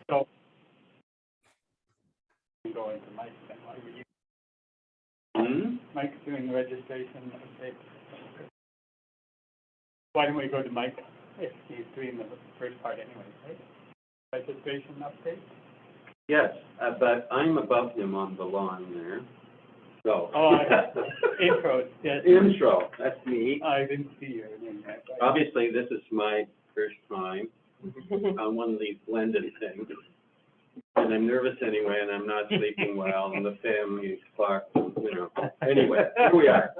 So go into Mike then. Mike's doing registration update. Why don't we go to Mike if he's doing the first part anyway, right? Registration update? Yes, but I'm above him on the line there. So. Oh, intro. Yes. Intro, that's me. I didn't see your name yet. Obviously, this is my first time on one of these blended things. And I'm nervous anyway, and I'm not sleeping well, and the family's clock, Anyway, here we are.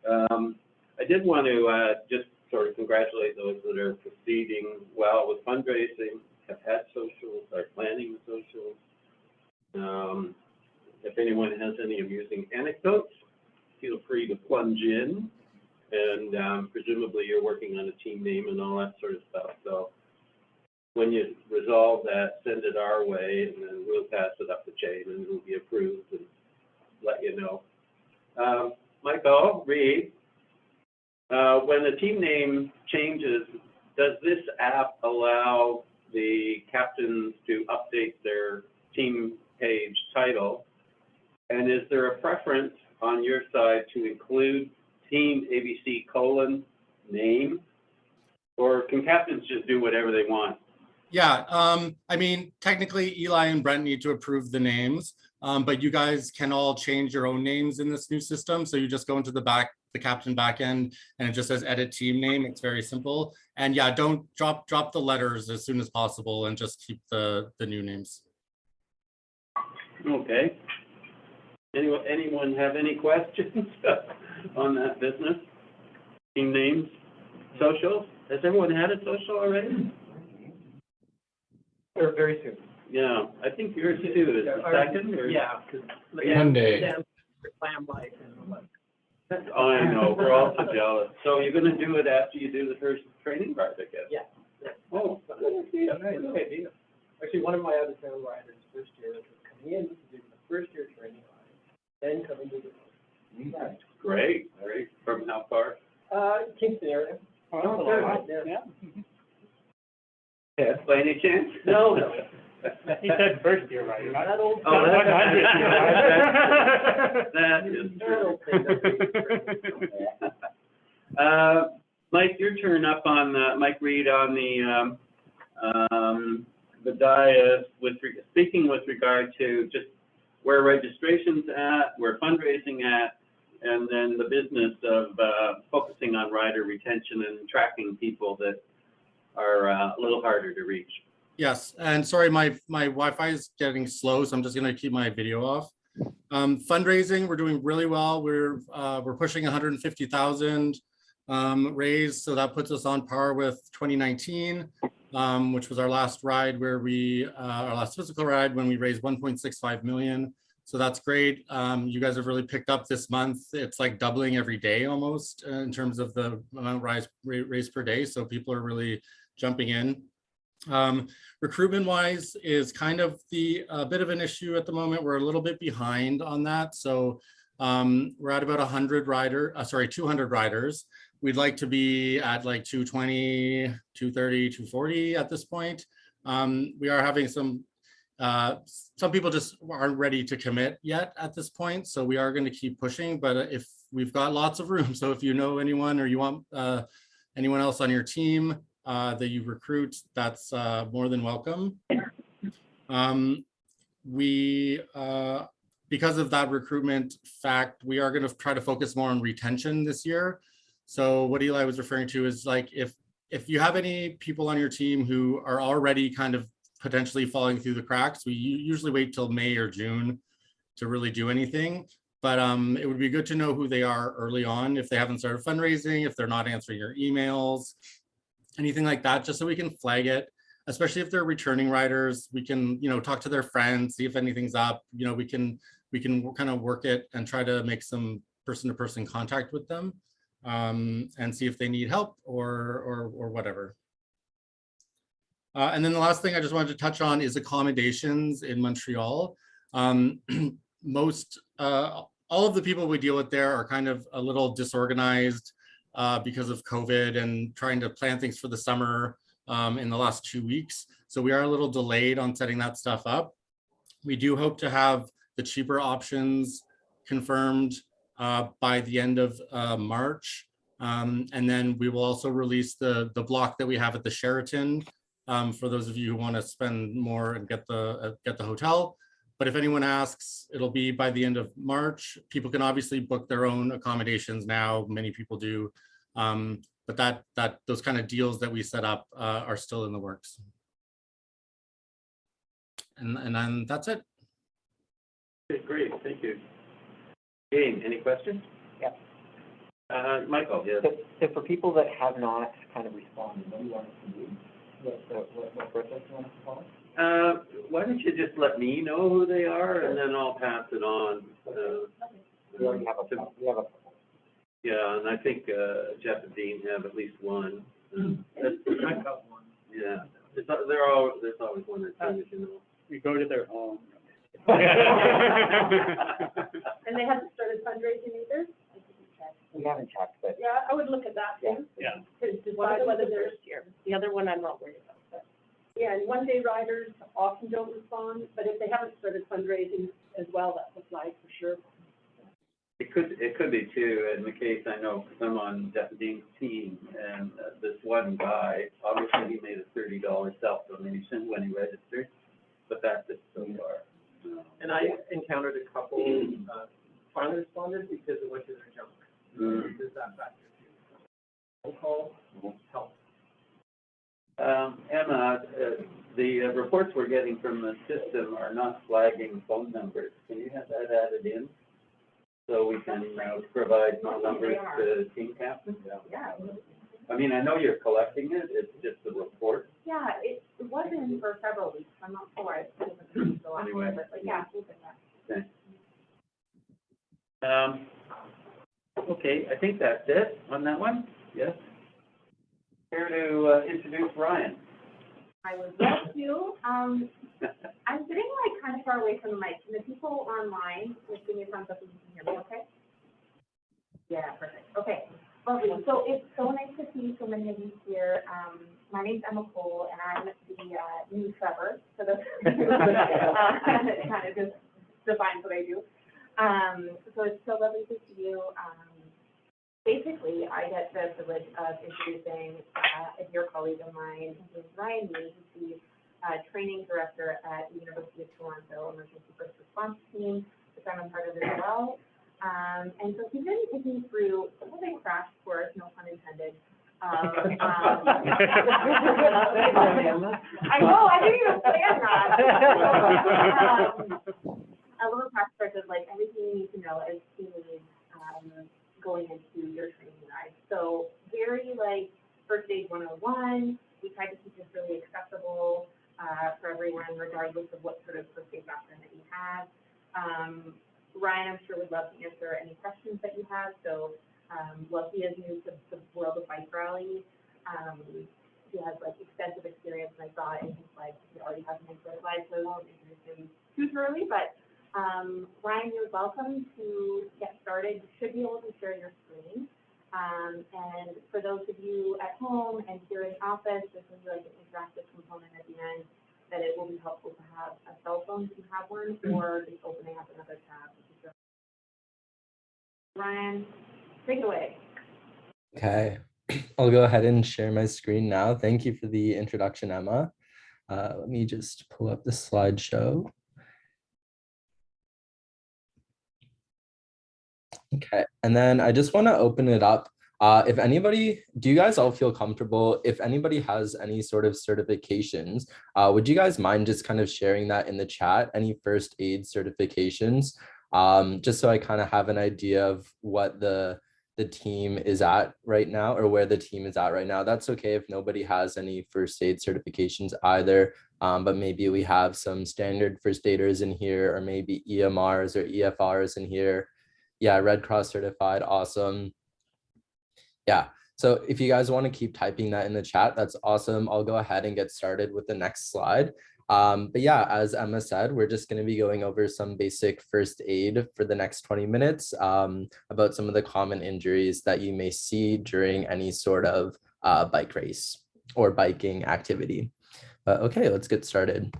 I did want to just sort of congratulate those that are proceeding well with fundraising, have had socials, are planning the socials. If anyone has any amusing anecdotes, feel free to plunge in. And presumably you're working on a team name and all that sort of stuff. So when you resolve that, send it our way, and then we'll pass it up the chain, and it'll be approved and let you know. Michael, Reed, when the team name changes, does this app allow the captains to update their team page title? And is there a preference on your side to include Team ABC : name? Or can captains just do whatever they want? Yeah, I mean, technically Eli and Brent need to approve the names, but you guys can all change your own names in this new system. So you just go into the captain backend and it just says edit team name. It's very simple. And yeah, don't drop the letters as soon as possible and just keep the new names. Okay. Anyone have any questions on that business? Team names, socials? Has everyone had a social already? Or very soon. Yeah, I think yours too. Is the second? Or? Yeah, because Monday. Clam life and what. Oh, I know. We're all so jealous. So you're going to do it after you do the first training part, I guess? Yeah. Oh, good idea. Good idea. Actually, one of my other town riders first year was coming in to do the first year training ride, then coming to the ride. Great. Great. From how far? Kingston area. Oh, Yeah. yeah. Yes, by any chance? No. He said first year, right? Not That old. Oh, that's 100 year, right? That is That true. old thing. Mike, your turn up on Mike Reed on the dais speaking with regard to just where registration's at, where fundraising at, and then the business of focusing on rider retention and tracking people that are a little harder to reach. Yes, and sorry, my Wi-Fi is getting slow, so I'm just going to keep my video off. Fundraising, we're doing really well. We're pushing 150,000 raised, so that puts us on par with 2019, which was our last ride where our last physical ride when we raised 1.65 million. So that's great. You guys have really picked up this month. It's like doubling every day almost in terms of the amount raised per day. So people are really jumping in. Recruitment wise is kind of a bit of an issue at the moment. We're a little bit behind on that. So we're at about 200 riders. We'd like to be at like 220, 230, 240 at this point. We are having some people just aren't ready to commit yet at this point. So we are going to keep pushing, but if we've got lots of room. So if you know anyone or you want anyone else on your team that you recruit, that's more than welcome. Because of that recruitment fact, we are going to try to focus more on retention this year. So what Eli was referring to is like, if you have any people on your team who are already kind of potentially falling through the cracks, we usually wait till May or June to really do anything. But it would be good to know who they are early on, if they haven't started fundraising, if they're not answering your emails, anything like that, just so we can flag it, especially if they're returning riders. We can, talk to their friends, see if anything's up. We can kind of work it and try to make some person-to-person contact with them and see if they need help or whatever. And then the last thing I just wanted to touch on is accommodations in Montreal. All of the people we deal with there are kind of a little disorganized because of COVID and trying to plan things for the summer in the last 2 weeks. So we are a little delayed on setting that stuff up. We do hope to have the cheaper options confirmed by the end of March. And then we will also release the block that we have at the Sheraton for those of you who want to spend more and get the hotel. But if anyone asks, it'll be by the end of March. People can obviously book their own accommodations now. Many people do. But those kind of deals that we set up are still in the works. And then that's it. Okay, great, thank you. Jane, any questions? Yep. Michael, yes. So for people that have not kind of responded, what do you want us to do? What process do you want us to follow? Why don't you just let me know who they are, and then I'll pass it on. We already have a couple. Yeah, and I think Jeff and Dean have at least one. I've got one. Yeah, there's always one or two, as you know. We go to their home. And they haven't started fundraising either? I didn't check. We haven't checked, but Yeah, I would look at that too. Yeah. To decide whether there's, The other one I'm not worried about, but yeah, and one-day riders often don't respond, but if they haven't started fundraising as well, that would flag for sure. It could be too, in the case I know, because I'm on Jeff and Dean's team, and this one guy, obviously he made a $30 self-donation when he registered, but that's it so far. And I encountered a couple, finally responded because it went to their junk. There's that factor too. Phone call helps. Emma, the reports we're getting from the system are not flagging phone numbers. Can you have that added in? So we can provide phone numbers to team captains? yeah, I mean, I know you're collecting it, it's just the report. yeah, it wasn't for several weeks. I'm not sure. It wasn't the last Anyway. one, but like, yeah, we'll get that. Okay. Okay, I think that's it on that one, yes? Here to introduce Ryan. I would love to. I'm sitting like kind of far away from the mic. Can the people online just give me a thumbs up if you can hear me okay? Yeah, perfect. Okay. Lovely. So it's so nice to see so many of you here. My name's Emma Cole, and I'm the new Trevor. So that's kind of just defines what I do. So it's so lovely to see you. Basically, I get the privilege of introducing a dear colleague of mine. His name is Ryan Mee. He's the training director at the University of Toronto Emergency First Response Team, which I'm a part of as well. And so he's been taking me through a little bit crash course, no pun intended. I know, I didn't even plan that. A little crash course of like everything you need to know as team lead going into your training ride. So very like first aid 101. We tried to keep this really accessible for everyone, regardless of what sort of first aid background that you have. Ryan, I'm sure, would love to answer any questions that you have. So, well, he is new to the world of bike rally. He has like extensive experience, and I saw in his slides he already has an intro slide, so I won't introduce him too thoroughly. But Ryan, you're welcome to get started. You should be able to share your screen. And for those of you at home and here in office, this is like an interactive component at the end that it will be helpful to have a cell phone if you have one, or just opening up another tab. Ryan, take it away. Okay, I'll go ahead and share my screen now. Thank you for the introduction, Emma. Let me just pull up the slideshow. Okay, and then I just want to open it up. If anybody, do you guys all feel comfortable? If anybody has any sort of certifications, would you guys mind just kind of sharing that in the chat? Any first aid certifications? Just so I kind of have an idea of what the team is at right now, or where the team is at right now. That's okay if nobody has any first aid certifications either, but maybe we have some standard first aiders in here, or maybe EMRs or EFRs in here. Yeah, Red Cross certified, awesome. Yeah, so if you guys want to keep typing that in the chat, that's awesome. I'll go ahead and get started with the next slide. But yeah, as Emma said, we're just going to be going over some basic first aid for the next 20 minutes about some of the common injuries that you may see during any sort of bike race. or biking activity. But okay, let's get started.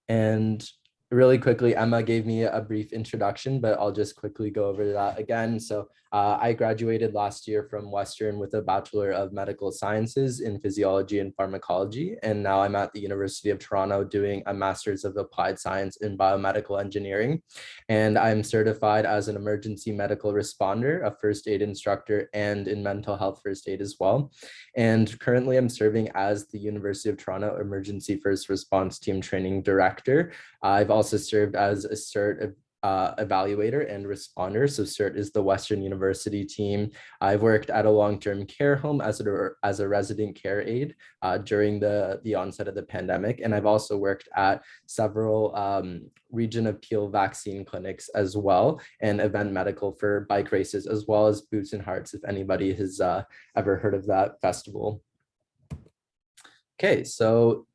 And really quickly, Emma gave me a brief introduction, but I'll just quickly go over that again. So I graduated last year from Western with a Bachelor of Medical Sciences in Physiology and Pharmacology. And now I'm at the University of Toronto doing a Master's of Applied Science in Biomedical Engineering. And I'm certified as an emergency medical responder, a first aid instructor, and in mental health first aid as well. And currently I'm serving as the University of Toronto Emergency First Response Team Training Director. I've also served as a CERT evaluator and responder. So CERT is the Western University team. I've worked at a long-term care home as a resident care aide during the onset of the pandemic. And I've also worked at several Region of Peel vaccine clinics as well, and event medical for bike races, as well as Boots and Hearts, if anybody has ever heard of that festival. Okay, so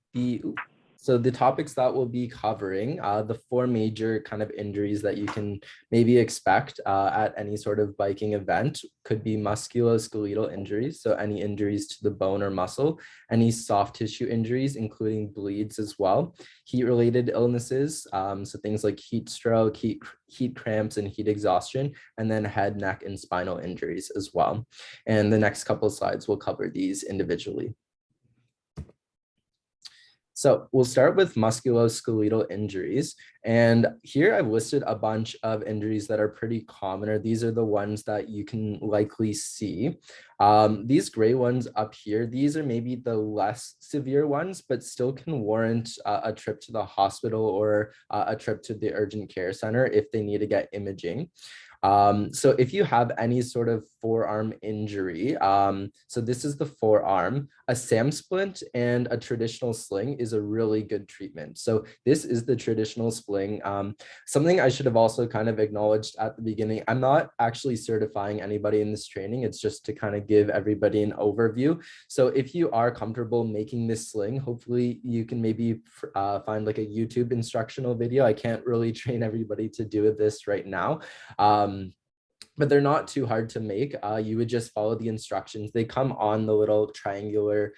the topics that we'll be covering, the 4 major kind of injuries that you can maybe expect at any sort of biking event could be musculoskeletal injuries, so any injuries to the bone or muscle, any soft tissue injuries, including bleeds as well, heat-related illnesses, so things like heat stroke, heat cramps, and heat exhaustion, and then head, neck, and spinal injuries as well. And the next couple of slides will cover these individually. So we'll start with musculoskeletal injuries. And here I've listed a bunch of injuries that are pretty common, or these are the ones that you can likely see. These gray ones up here, these are maybe the less severe ones, but still can warrant a trip to the hospital or a trip to the urgent care center if they need to get imaging. So if you have any sort of forearm injury, so this is the forearm, a SAM splint and a traditional sling is a really good treatment. So this is the traditional sling. Something I should have also kind of acknowledged at the beginning, I'm not actually certifying anybody in this training. It's just to kind of give everybody an overview. So if you are comfortable making this sling, hopefully you can maybe find like a YouTube instructional video. I can't really train everybody to do this right now. But they're not too hard to make. You would just follow the instructions. They come on the little triangular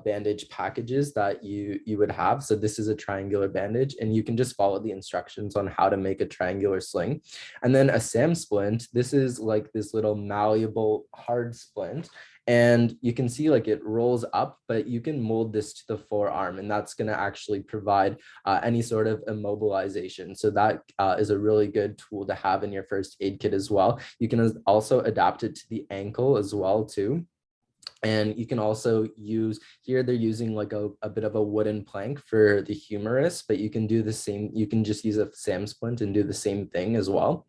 bandage packages that you would have. So this is a triangular bandage, and you can just follow the instructions on how to make a triangular sling. And then a SAM splint, this is like this little malleable hard splint. And you can see like it rolls up, but you can mold this to the forearm, and that's going to actually provide any sort of immobilization. So that is a really good tool to have in your first aid kit as well. You can also adapt it to the ankle as well too. And you can also use, here they're using like a bit of a wooden plank for the humerus, but you can do the same, you can just use a SAM splint and do the same thing as well.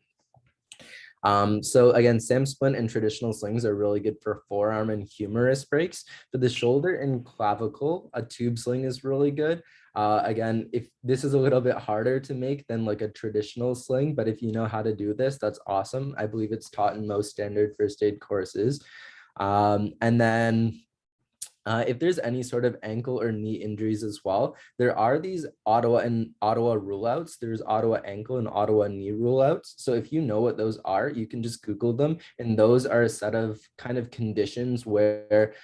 So again, SAM splint and traditional slings are really good for forearm and humerus breaks. For the shoulder and clavicle, a tube sling is really good. Again, if this is a little bit harder to make than like a traditional sling, but if you know how to do this, that's awesome. I believe it's taught in most standard first aid courses. And then if there's any sort of ankle or knee injuries as well, there are these Ottawa rule outs. There's Ottawa ankle and Ottawa knee rule outs. So if you know what those are, you can just Google them. And those are a set of kind of conditions where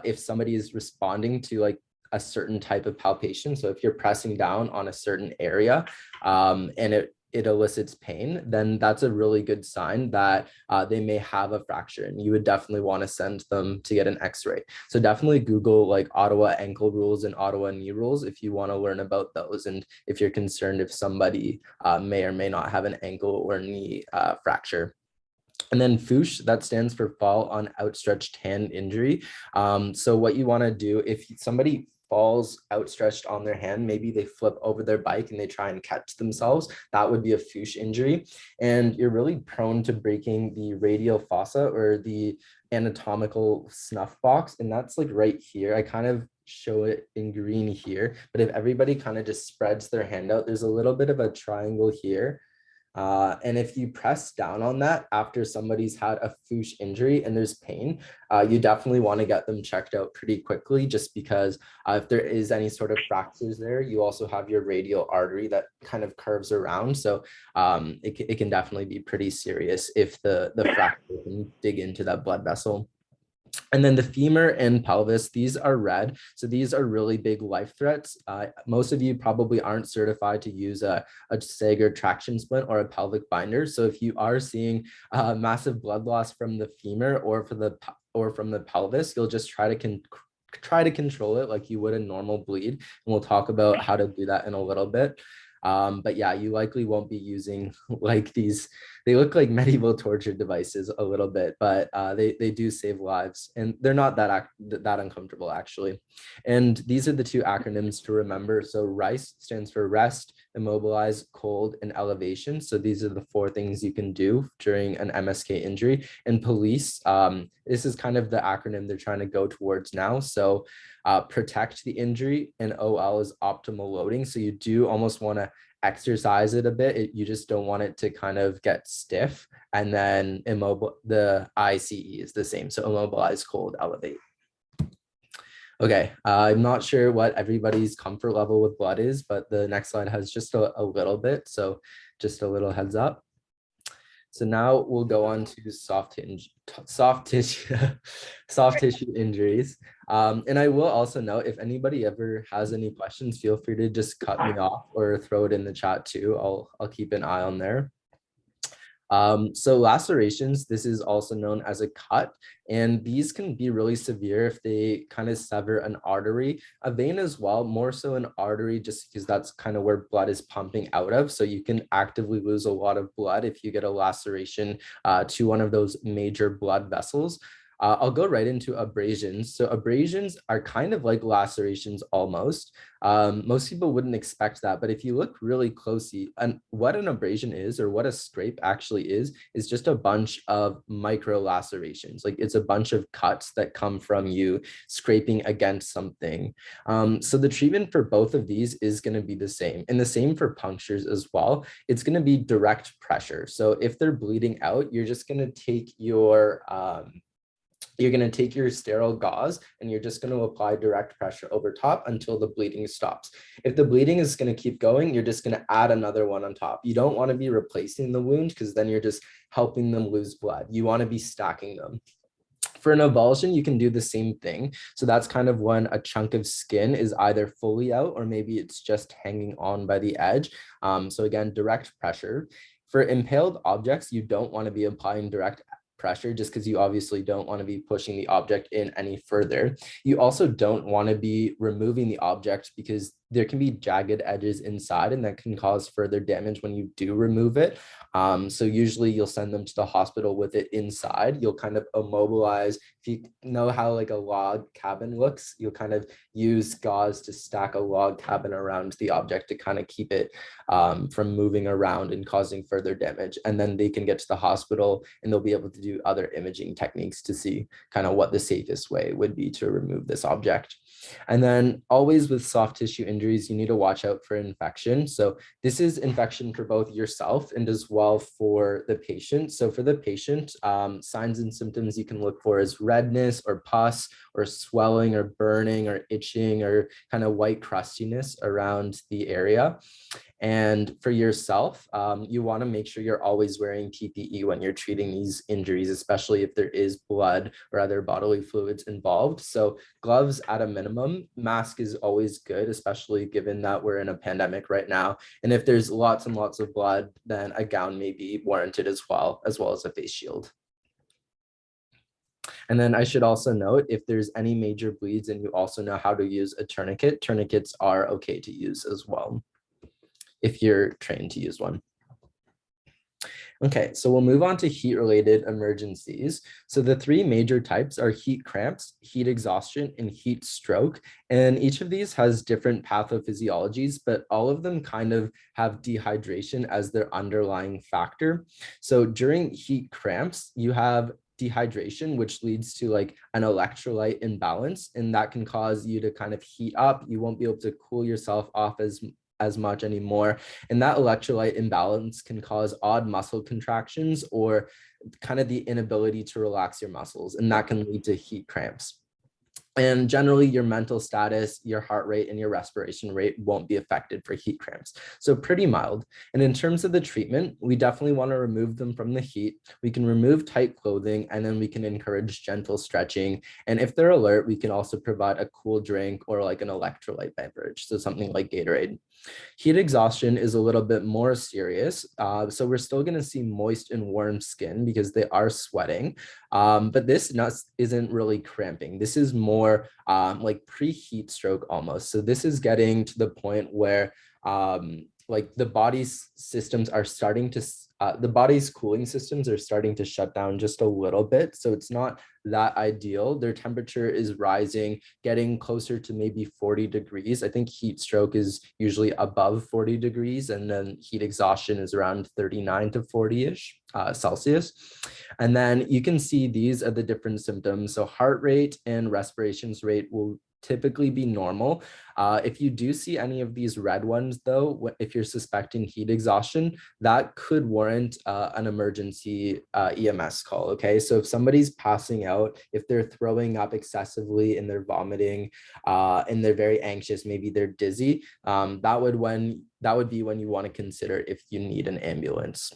if somebody is responding to like a certain type of palpation, so if you're pressing down on a certain area and it elicits pain, then that's a really good sign that they may have a fracture, and you would definitely want to send them to get an x-ray. So definitely Google like Ottawa ankle rules and Ottawa knee rules if you want to learn about those, and if you're concerned if somebody may or may not have an ankle or knee fracture. And then FOOSH, that stands for fall on outstretched hand injury. So what you want to do if somebody falls outstretched on their hand, maybe they flip over their bike and they try and catch themselves, that would be a FOOSH injury. And you're really prone to breaking the radial fossa or the anatomical snuff box. And that's like right here. I kind of show it in green here, but if everybody kind of just spreads their hand out, there's a little bit of a triangle here. And if you press down on that after somebody's had a FOOSH injury and there's pain, you definitely want to get them checked out pretty quickly, just because if there is any sort of fractures there, you also have your radial artery that kind of curves around. So it can definitely be pretty serious if the fracture can dig into that blood vessel. And then the femur and pelvis, these are red. So these are really big life threats. Most of you probably aren't certified to use a Sager traction splint or a pelvic binder. So if you are seeing massive blood loss from the femur or from the pelvis, you'll just try to control it like you would a normal bleed. And we'll talk about how to do that in a little bit. But yeah, you likely won't be using like these. They look like medieval torture devices a little bit, but they do save lives, and they're not that uncomfortable actually. And these are the two acronyms to remember. So RICE stands for rest, immobilize, cold, and elevation. So these are the 4 things you can do during an MSK injury. And police, this is kind of the acronym they're trying to go towards now. So protect the injury, and OL is optimal loading. So you do almost want to exercise it a bit. You just don't want it to kind of get stiff. And then the ICE is the same. So immobilize, cold, elevate. Okay, I'm not sure what everybody's comfort level with blood is, but the next slide has just a little bit. So just a little heads up. So now we'll go on to soft tissue injuries. And I will also note, if anybody ever has any questions, feel free to just cut me off or throw it in the chat too. I'll keep an eye on there. So lacerations, this is also known as a cut, and these can be really severe if they kind of sever an artery, a vein as well, more so an artery, just because that's kind of where blood is pumping out of. So you can actively lose a lot of blood if you get a laceration to one of those major blood vessels. I'll go right into abrasions. So abrasions are kind of like lacerations almost. Most people wouldn't expect that, but if you look really closely, and what an abrasion is, or what a scrape actually is just a bunch of micro lacerations. Like it's a bunch of cuts that come from you scraping against something. So the treatment for both of these is going to be the same, and the same for punctures as well. It's going to be direct pressure. So if they're bleeding out, you're just going to take your sterile gauze and you're just going to apply direct pressure over top until the bleeding stops. If the bleeding is going to keep going, you're just going to add another one on top. You don't want to be replacing the wound, because then you're just helping them lose blood. You want to be stacking them. For an avulsion, you can do the same thing. So that's kind of when a chunk of skin is either fully out or maybe it's just hanging on by the edge. So again, direct pressure. For impaled objects, you don't want to be applying direct pressure, just because you obviously don't want to be pushing the object in any further. You also don't want to be removing the object, because there can be jagged edges inside, and that can cause further damage when you do remove it. So usually you'll send them to the hospital with it inside. You'll kind of immobilize. If you know how like a log cabin looks, you'll kind of use gauze to stack a log cabin around the object to kind of keep it from moving around and causing further damage. And then they can get to the hospital and they'll be able to do other imaging techniques to see kind of what the safest way would be to remove this object. And then always with soft tissue injuries, you need to watch out for infection. So this is infection for both yourself and as well for the patient. So for the patient, signs and symptoms you can look for is redness or pus or swelling or burning or itching or kind of white crustiness around the area. And for yourself, you want to make sure you're always wearing PPE when you're treating these injuries, especially if there is blood or other bodily fluids involved. So gloves at a minimum, mask is always good, especially given that we're in a pandemic right now. And if there's lots and lots of blood, then a gown may be warranted as well as a face shield. And then I should also note, if there's any major bleeds and you also know how to use a tourniquet, tourniquets are okay to use as well, if you're trained to use one. Okay, so we'll move on to heat-related emergencies. So the three major types are heat cramps, heat exhaustion, and heat stroke. And each of these has different pathophysiologies, but all of them kind of have dehydration as their underlying factor. So during heat cramps, you have dehydration, which leads to like an electrolyte imbalance, and that can cause you to kind of heat up. You won't be able to cool yourself off as much anymore. And that electrolyte imbalance can cause odd muscle contractions or kind of the inability to relax your muscles, and that can lead to heat cramps. And generally your mental status, your heart rate, and your respiration rate won't be affected for heat cramps. So pretty mild. And in terms of the treatment, we definitely want to remove them from the heat. We can remove tight clothing, and then we can encourage gentle stretching. And if they're alert, we can also provide a cool drink or like an electrolyte beverage. So something like Gatorade. Heat exhaustion is a little bit more serious. So we're still going to see moist and warm skin because they are sweating. But this isn't really cramping. This is more like pre-heat stroke almost. So this is getting to the point where like the body's systems are starting to, the body's cooling systems are starting to shut down just a little bit. So it's not that ideal. Their temperature is rising, getting closer to maybe 40 degrees. I think heat stroke is usually above 40 degrees, and then heat exhaustion is around 39 to 40-ish Celsius. And then you can see these are the different symptoms. So heart rate and respirations rate will typically be normal. If you do see any of these red ones though, if you're suspecting heat exhaustion, that could warrant an emergency EMS call, okay? So if somebody's passing out, if they're throwing up excessively and they're vomiting and they're very anxious, maybe they're dizzy, that would be when you want to consider if you need an ambulance.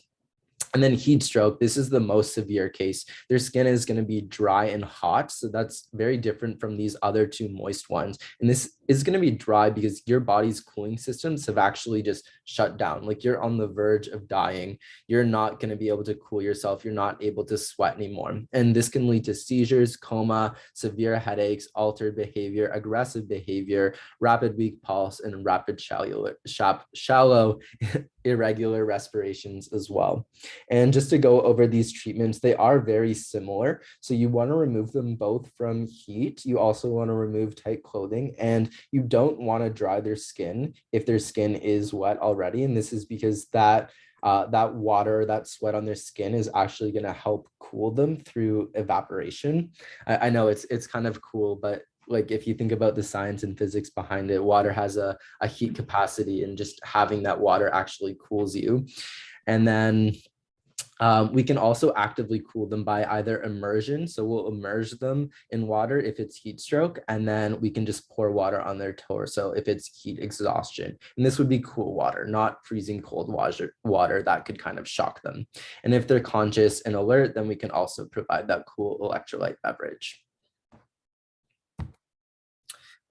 And then heat stroke, this is the most severe case. Their skin is going to be dry and hot. So that's very different from these other two moist ones. And this is going to be dry because your body's cooling systems have actually just shut down. Like you're on the verge of dying. You're not going to be able to cool yourself. You're not able to sweat anymore. And this can lead to seizures, coma, severe headaches, altered behavior, aggressive behavior, rapid weak pulse, and rapid shallow irregular respirations as well. And just to go over these treatments, they are very similar. So you want to remove them both from heat. You also want to remove tight clothing, and you don't want to dry their skin if their skin is wet already. And this is because that water, that sweat on their skin is actually going to help cool them through evaporation. I know it's kind of cool, but like if you think about the science and physics behind it, water has a heat capacity, and just having that water actually cools you. And then we can also actively cool them by either immersion. So we'll immerse them in water if it's heat stroke, and then we can just pour water on their torso if it's heat exhaustion. And this would be cool water, not freezing cold water that could kind of shock them. And if they're conscious and alert, then we can also provide that cool electrolyte beverage.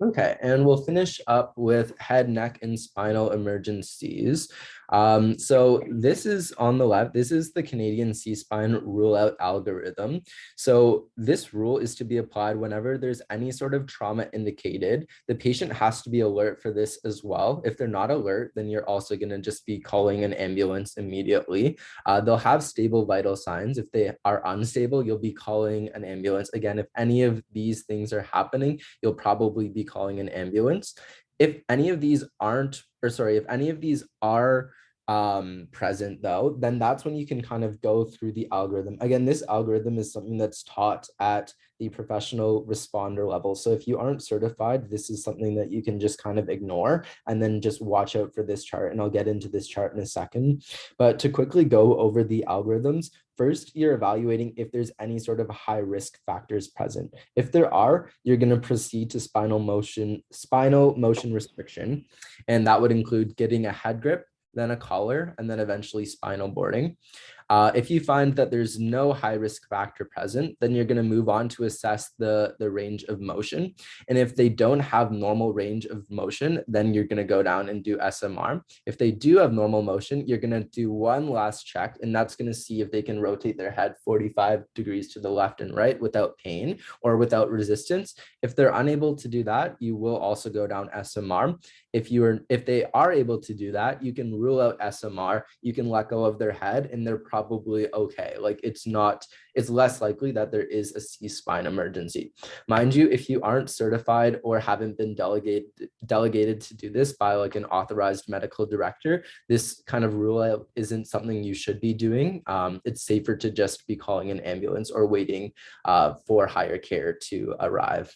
Okay, and we'll finish up with head, neck, and spinal emergencies. So this is on the left, this is the Canadian C-spine rule out algorithm. So this rule is to be applied whenever there's any sort of trauma indicated. The patient has to be alert for this as well. If they're not alert, then you're also going to just be calling an ambulance immediately. They'll have stable vital signs. If they are unstable, you'll be calling an ambulance. Again, if any of these things are happening, you'll probably be calling an ambulance. If any of these if any of these are present though, then that's when you can kind of go through the algorithm. Again, this algorithm is something that's taught at the professional responder level. So if you aren't certified, this is something that you can just kind of ignore and then just watch out for this chart. And I'll get into this chart in a second. But to quickly go over the algorithms, first, you're evaluating if there's any sort of high risk factors present. If there are, you're going to proceed to spinal motion restriction. And that would include getting a head grip, then a collar, and then eventually spinal boarding. If you find that there's no high risk factor present, then you're going to move on to assess the range of motion. And if they don't have normal range of motion, then you're going to go down and do SMR. If they do have normal motion, you're going to do one last check, and that's going to see if they can rotate their head 45 degrees to the left and right without pain or without resistance. If they're unable to do that, you will also go down SMR. If they are able to do that, you can rule out SMR, you can let go of their head, and they're probably okay. Like it's less likely that there is a C-spine emergency. Mind you, if you aren't certified or haven't been delegated to do this by like an authorized medical director, this kind of rule out isn't something you should be doing. It's safer to just be calling an ambulance or waiting for higher care to arrive.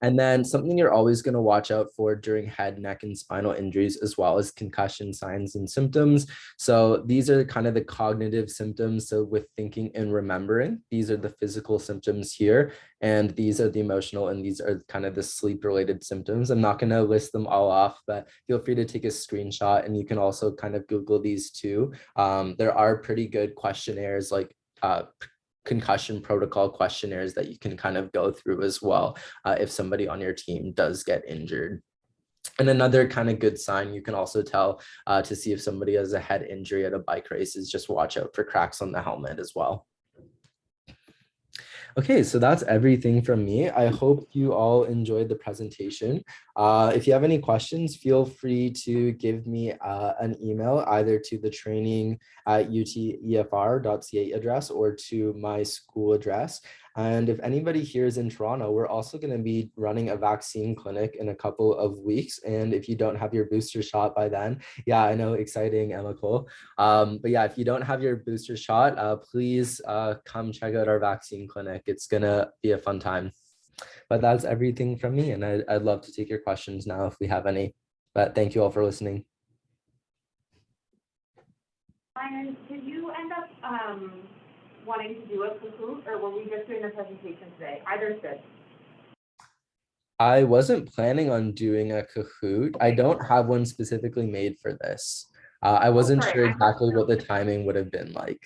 And then something you're always going to watch out for during head, neck, and spinal injuries, as well as concussion signs and symptoms. So these are kind of the cognitive symptoms. So with thinking and remembering, these are the physical symptoms here, and these are the emotional, and these are kind of the sleep related symptoms. I'm not going to list them all off, but feel free to take a screenshot, and you can also kind of Google these too. There are pretty good questionnaires, like concussion protocol questionnaires, that you can kind of go through as well if somebody on your team does get injured. And another kind of good sign you can also tell to see if somebody has a head injury at a bike race is just watch out for cracks on the helmet as well. Okay, so that's everything from me. I hope you all enjoyed the presentation. If you have any questions, feel free to give me an email either to the training@utefr.ca address or to my school address. And if anybody here is in Toronto, we're also going to be running a vaccine clinic in a couple of weeks. And if you don't have your booster shot by then, yeah, I know, exciting, Emma Cole. But yeah, if you don't have your booster shot, please come check out our vaccine clinic. It's going to be a fun time. But that's everything from me. And I'd love to take your questions now if we have any. But thank you all for listening. Ryan, did you end up wanting to do a Kahoot, or were we just doing the presentation today? Either's good. I wasn't planning on doing a Kahoot. I don't have one specifically made for this. I wasn't sure exactly what the timing would have been like.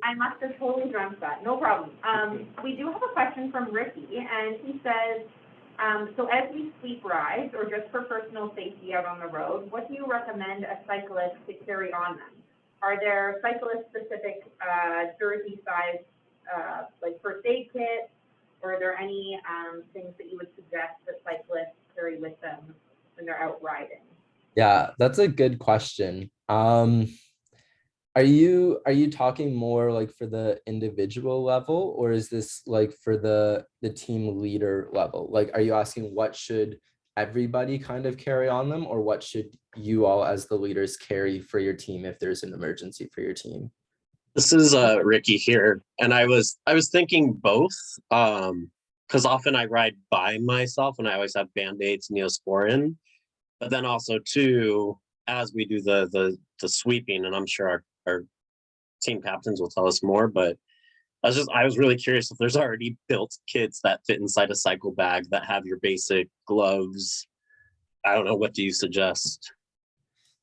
I must have totally dreamt that. No problem. We do have a question from Ricky, and he says, so as we sleep rides or just for personal safety out on the road, what do you recommend a cyclist to carry on them? Are there cyclist-specific jersey size, like first aid kits, or are there any things that you would suggest that cyclists carry with them when they're out riding? Yeah, that's a good question. Are you talking more like for the individual level, or is this like for the team leader level? Like, are you asking what should everybody kind of carry on them, or what should you all as the leaders carry for your team if there's an emergency for your team? This is Ricky here, and I was thinking both, because often I ride by myself and I always have Band-Aids, Neosporin, but then also too, as we do the sweeping, and I'm sure our team captains will tell us more, but I was really curious if there's already built kits that fit inside a cycle bag that have your basic gloves. I don't know, what do you suggest?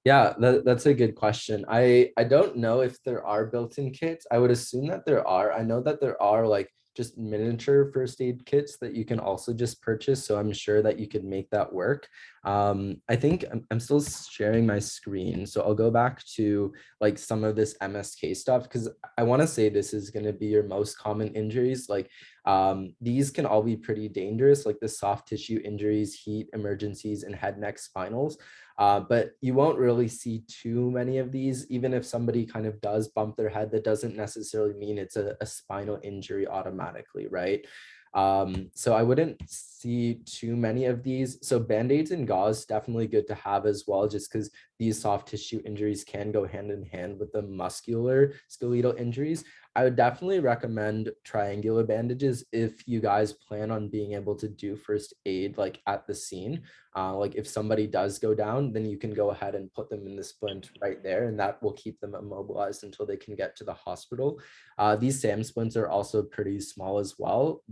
Yeah, that's a good question. I don't know if there are built-in kits. I would assume that there are. I know that there are like just miniature first aid kits that you can also just purchase. So I'm sure that you could make that work. I think I'm still sharing my screen. So I'll go back to like some of this MSK stuff, because I want to say this is going to be your most common injuries. Like these can all be pretty dangerous, like the soft tissue injuries, heat emergencies, and head, neck, spinals. But you won't really see too many of these. Even if somebody kind of does bump their head, that doesn't necessarily mean it's a spinal injury automatically, right? So I wouldn't see too many of these. So Band-Aids and gauze, definitely good to have as well, just because these soft tissue injuries can go hand in hand with the muscular skeletal injuries. I would definitely recommend triangular bandages if you guys plan on being able to do first aid like at the scene. Like if somebody does go down, then you can go ahead and put them in the splint right there, and that will keep them immobilized until they can get to the hospital. These SAM splints are also pretty small as well.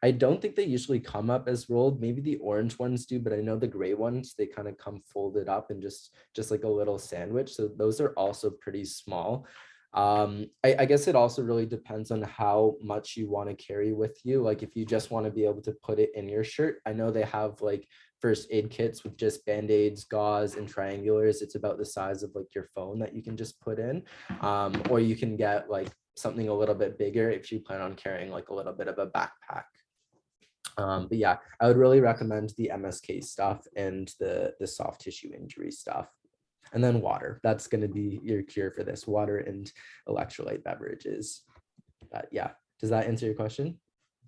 I don't think they usually come up as rolled. Maybe the orange ones do, but I know the gray ones, they kind of come folded up and just like a little sandwich. So those are also pretty small. I guess it also really depends on how much you want to carry with you. Like if you just want to be able to put it in your shirt, I know they have like first aid kits with just Band-Aids, gauze, and triangulars. It's about the size of like your phone that you can just put in, or you can get like something a little bit bigger if you plan on carrying like a little bit of a backpack. But yeah, I would really recommend the MSK stuff and the soft tissue injury stuff. And then water, that's going to be your cure for this, water and electrolyte beverages. But yeah, does that answer your question?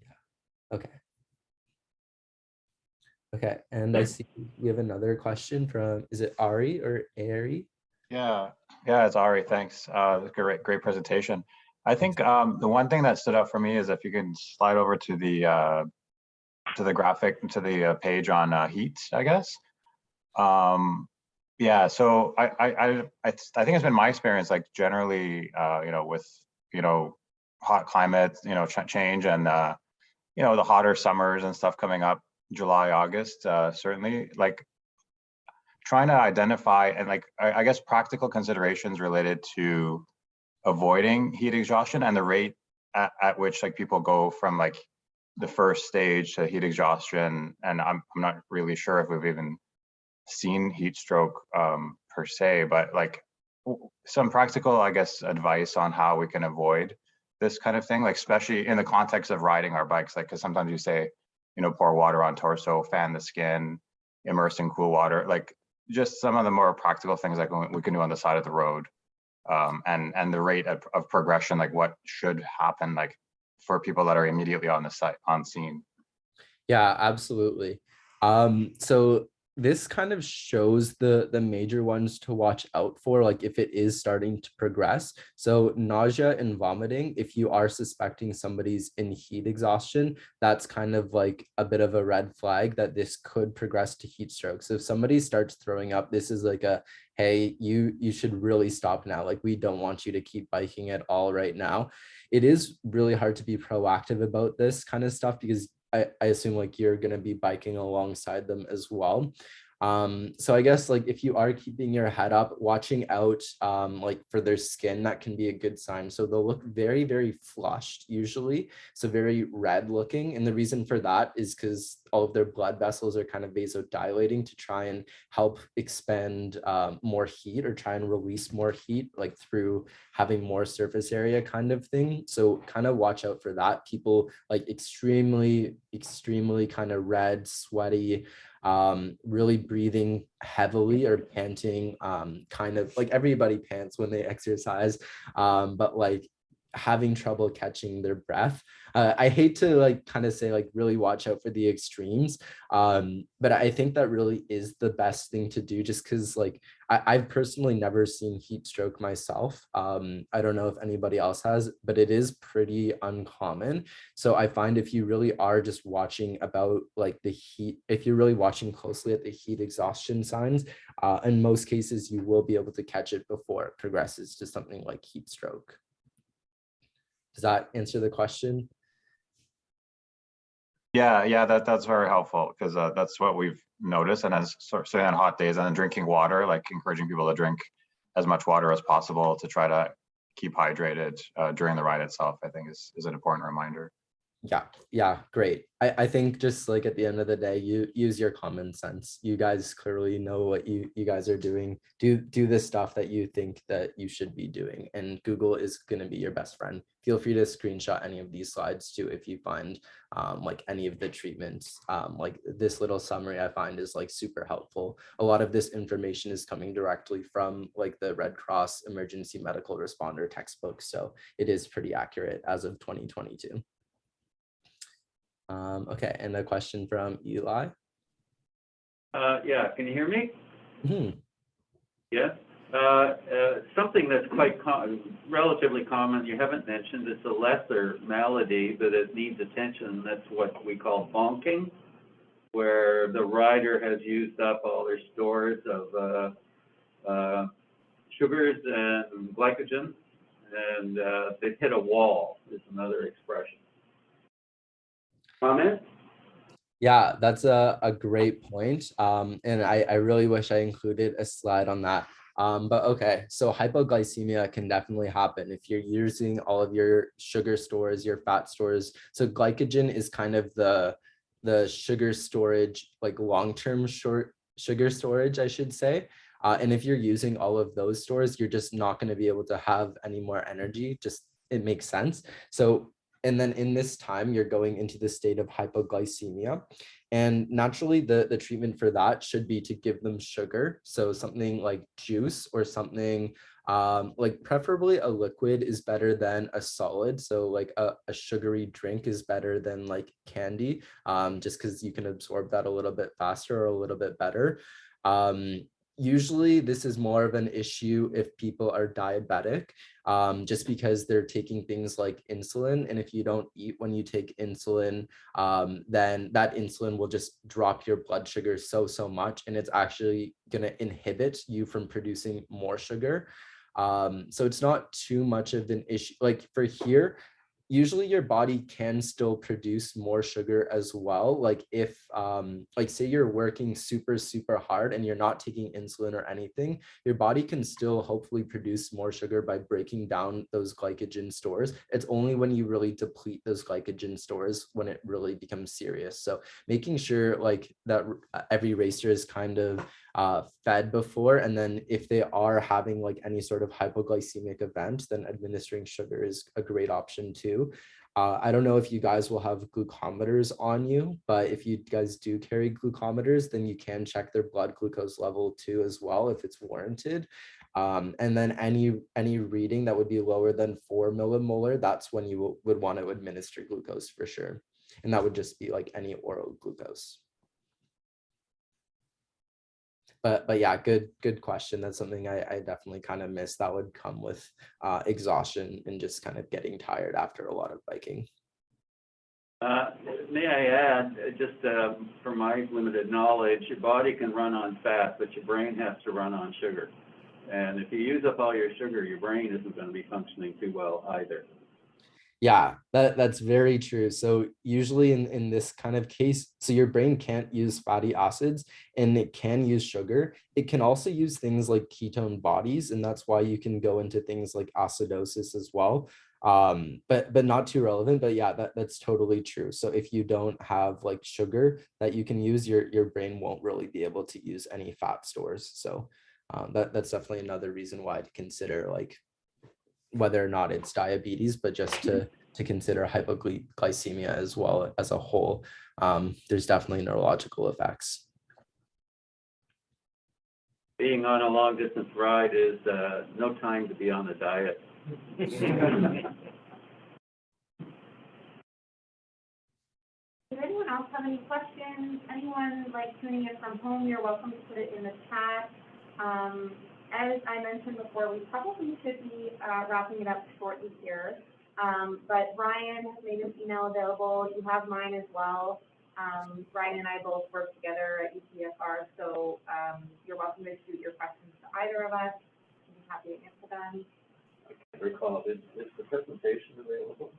Yeah. Okay. Okay, and I see we have another question from, is it Ari or Ari? Yeah, it's Ari, thanks. Great presentation. I think the one thing that stood out for me is if you can slide over to the to the graphic, to the page on heat, I guess. Yeah, so I think it's been my experience, like generally, you know, with, you know, hot climate, you know, change and, you know, the hotter summers and stuff coming up, July, August, certainly, like trying to identify and like, I guess practical considerations related to avoiding heat exhaustion and the rate at which like people go from like the first stage to heat exhaustion. And I'm not really sure if we've even seen heat stroke per se, but like some practical, I guess, advice on how we can avoid this kind of thing, like especially in the context of riding our bikes, like because sometimes you say, you know, pour water on torso, fan the skin, immerse in cool water, like just some of the more practical things like we can do on the side of the road, and the rate of progression, like what should happen, like for people that are immediately on the site on scene. Yeah, absolutely. So this kind of shows the major ones to watch out for, like if it is starting to progress. So nausea and vomiting, if you are suspecting somebody's in heat exhaustion, that's kind of like a bit of a red flag that this could progress to heat stroke. So if somebody starts throwing up, this is like a, hey, you should really stop now. Like we don't want you to keep biking at all right now. It is really hard to be proactive about this kind of stuff because I assume like you're going to be biking alongside them as well. So I guess like if you are keeping your head up, watching out like for their skin, that can be a good sign. So they'll look very, very flushed usually. So very red looking. And the reason for that is because all of their blood vessels are kind of vasodilating to try and help expend more heat or try and release more heat, like through having more surface area kind of thing. So kind of watch out for that. People like extremely kind of red, sweaty, really breathing heavily or panting, kind of like everybody pants when they exercise, but like having trouble catching their breath. I hate to like kind of say like really watch out for the extremes, but I think that really is the best thing to do, just because like I've personally never seen heat stroke myself. I don't know if anybody else has, but it is pretty uncommon. So I find if you really are just watching about like the heat, if you're really watching closely at the heat exhaustion signs, in most cases you will be able to catch it before it progresses to something like heat stroke. Does that answer the question? Yeah, that's very helpful because that's what we've noticed. And as certainly on hot days and drinking water, like encouraging people to drink as much water as possible to try to keep hydrated during the ride itself, I think is an important reminder. Yeah, great. I think just like at the end of the day, you use your common sense. You guys clearly know what you guys are doing. Do the stuff that you think that you should be doing, and Google is going to be your best friend. Feel free to screenshot any of these slides too if you find like any of the treatments. Like this little summary I find is like super helpful. A lot of this information is coming directly from like the Red Cross Emergency Medical Responder textbook, so it is pretty accurate as of 2022. Okay, and a question from Eli. Yeah, can you hear me? Mm-hmm. Yes. Something that's quite relatively common, you haven't mentioned, it's a lesser malady, but it needs attention. That's what we call bonking, where the rider has used up all their stores of sugars and glycogen, and they've hit a wall, is another expression. Comment? Yeah, that's a great point. And I really wish I included a slide on that. But okay, so hypoglycemia can definitely happen if you're using all of your sugar stores, your fat stores. So glycogen is kind of the sugar storage, like long-term short sugar storage, I should say. And if you're using all of those stores, you're just not going to be able to have any more energy. Just it makes sense. So and then in this time, you're going into the state of hypoglycemia. And naturally, the treatment for that should be to give them sugar. So something like juice or something like preferably a liquid is better than a solid. So like a sugary drink is better than like candy, just because you can absorb that a little bit faster or a little bit better. usually this is more of an issue if people are diabetic, just because they're taking things like insulin. And if you don't eat when you take insulin, then that insulin will just drop your blood sugar so much, and it's actually going to inhibit you from producing more sugar. So it's not too much of an issue. Like for here, usually your body can still produce more sugar as well. Like if like say you're working super hard and you're not taking insulin or anything, your body can still hopefully produce more sugar by breaking down those glycogen stores. It's only when you really deplete those glycogen stores when it really becomes serious. So making sure like that every racer is kind of fed before, and then if they are having like any sort of hypoglycemic event, then administering sugar is a great option too. I don't know if you guys will have glucometers on you, but if you guys do carry glucometers, then you can check their blood glucose level too as well if it's warranted. And then any reading that would be lower than 4 millimolar, that's when you would want to administer glucose for sure. And that would just be like any oral glucose. But yeah, good question. That's something I definitely kind of miss. That would come with exhaustion and just kind of getting tired after a lot of biking. May I add, just from my limited knowledge, your body can run on fat, but your brain has to run on sugar. And if you use up all your sugar, your brain isn't going to be functioning too well either. Yeah, that's very true. So usually in this kind of case, so your brain can't use fatty acids and it can use sugar. It can also use things like ketone bodies, and that's why you can go into things like acidosis as well. But not too relevant, but yeah, that's totally true. So if you don't have like sugar that you can use, your brain won't really be able to use any fat stores. So that's definitely another reason why to consider like whether or not it's diabetes, but just to consider hypoglycemia as well as a whole. There's definitely neurological effects. Being on a long distance ride is no time to be on a diet. Does anyone else have any questions? Anyone like tuning in from home, you're welcome to put it in the chat. As I mentioned before, we probably should be wrapping it up shortly here. But Ryan has made his email available. You have mine as well. Ryan and I both work together at UCFR, so you're welcome to shoot your questions to either of us. I'm happy to answer them. I can't recall, is the presentation available?